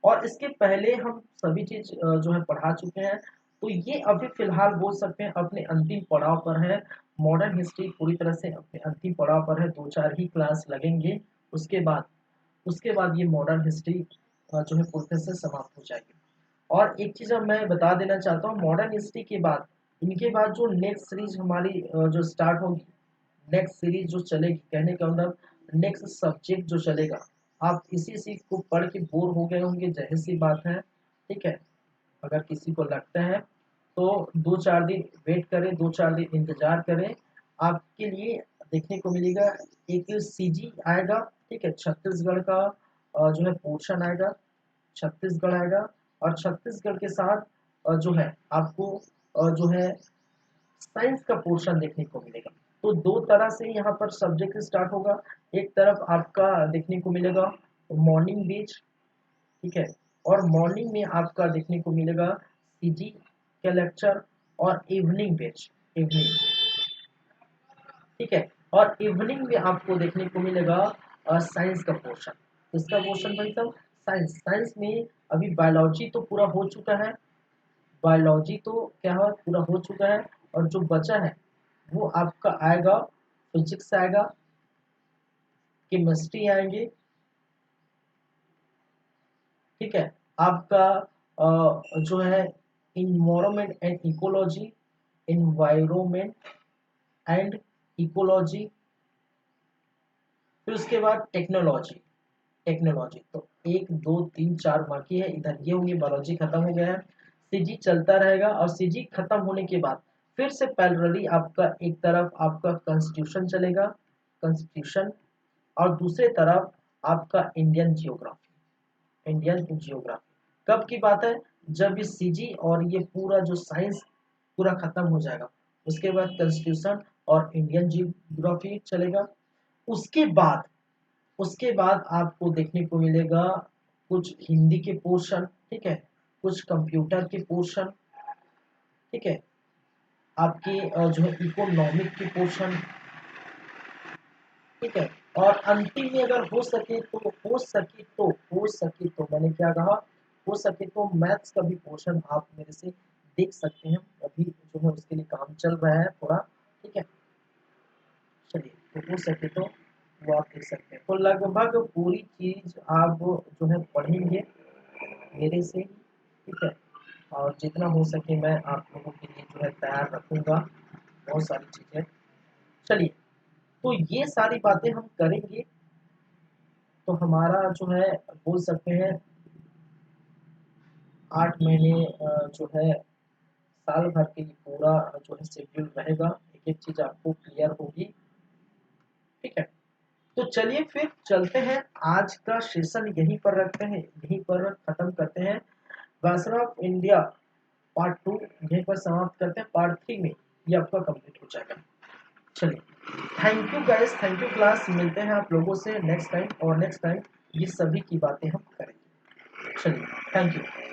Speaker 1: और इसके पहले हम सभी चीज जो है पढ़ा चुके हैं। तो ये अभी फिलहाल बोल सकते हैं अपने अंतिम पड़ाव पर है, मॉडर्न हिस्ट्री पूरी तरह से अपने अंतिम पड़ाव पर है। 2 4 ही क्लास लगेंगे, उसके बाद ये मॉडर्न हिस्ट्री जो है पूरी तरह से समाप्त हो जाएगी। और एक चीज अब मैं बता देना चाहता हूँ, मॉडर्न हिस्ट्री के बाद, इनके बाद जो नेक्स्ट सीरीज हमारी जो स्टार्ट होगी, नेक्स्ट सीरीज जो चलेगी, कहने का मतलब नेक्स्ट सब्जेक्ट जो चलेगा, आप इसी को पढ़ के बोर हो गए होंगे, जाहिर सी बात है। ठीक है, अगर किसी को लगता है तो 2 4 दिन वेट करें, 2 4 दिन इंतजार करें, आपके लिए देखने को मिलेगा एक सीजी आएगा। ठीक है, छत्तीसगढ़ का जो है पोर्शन आएगा, छत्तीसगढ़ आएगा, और छत्तीसगढ़ के साथ जो है आपको जो है साइंस का पोर्शन देखने को मिलेगा। तो 2 तरह से यहाँ पर सब्जेक्ट स्टार्ट होगा। एक तरफ आपका देखने को मिलेगा मॉर्निंग बेच, ठीक है, और मॉर्निंग में आपका देखने को मिलेगा सीजी का लेक्चर और इवनिंग बैच, इवनिंग, ठीक है। और इवनिंग में आपको देखने को मिलेगा साइंस का पोर्शन। किसका पोर्शन भाई साहब? साइंस। साइंस में अभी बायोलॉजी तो पूरा हो चुका है, बायोलॉजी तो क्या है पूरा हो चुका है, और जो बचा है वो आपका आएगा, फिजिक्स आएगा, केमिस्ट्री आएंगे, ठीक है। आपका जो है environment and ecology, environment and ecology, फिर उसके बाद टेक्नोलॉजी, टेक्नोलॉजी तो 1 2 3 4 बाकी है, इधर ये होंगे, बायोलॉजी खत्म हो गया है, सीजी चलता रहेगा। और सीजी खत्म होने के बाद फिर से पैरेलली आपका एक तरफ आपका कॉन्स्टिट्यूशन चलेगा, कॉन्स्टिट्यूशन, और दूसरे तरफ आपका इंडियन जियोग्राफी, इंडियन जियोग्राफी। कब की बात है? जब ये सीजी और ये पूरा जो साइंस पूरा खत्म हो जाएगा, उसके बाद कॉन्स्टिट्यूशन और इंडियन जियोग्राफी चलेगा। उसके बाद, उसके बाद आपको देखने को मिलेगा कुछ हिंदी के पोर्शन, ठीक है, कुछ कंप्यूटर के पोर्शन, ठीक है, आपके जो है इकोनॉमिक के पोर्शन, ठीक है। और अंतिम में अगर हो सके तो, मैंने क्या कहा, हो सके तो मैथ्स का भी पोर्शन आप मेरे से देख सकते हैं, अभी जो है उसके लिए काम चल रहा है थोड़ा, ठीक है। चलिए, तो हो सके तो वो आप देख सकते हैं। तो लगभग पूरी चीज आप जो है पढ़ेंगे मेरे से, ठीक है। और जितना हो सके मैं आप लोगों के लिए जो है तैयार रखूंगा बहुत सारी चीजें। चलिए, तो ये सारी बातें हम करेंगे, तो हमारा जो है बोल सकते हैं 8 महीने जो है साल भर के लिए पूरा जो है शेड्यूल रहेगा, एक एक चीज आपको क्लियर होगी, ठीक है। तो चलिए फिर चलते हैं, आज का सेशन यहीं पर रखते हैं, यहीं पर खत्म करते हैं। वायसराय ऑफ इंडिया पार्ट 2 यहीं पर समाप्त करते हैं, पार्ट 3 में ये आपका कंप्लीट हो जाएगा। चलिए, thank you guys, thank you class, मिलते हैं आप लोगों से नेक्स्ट टाइम, और नेक्स्ट टाइम ये सभी की बातें हम करेंगे। चलिए, थैंक यू।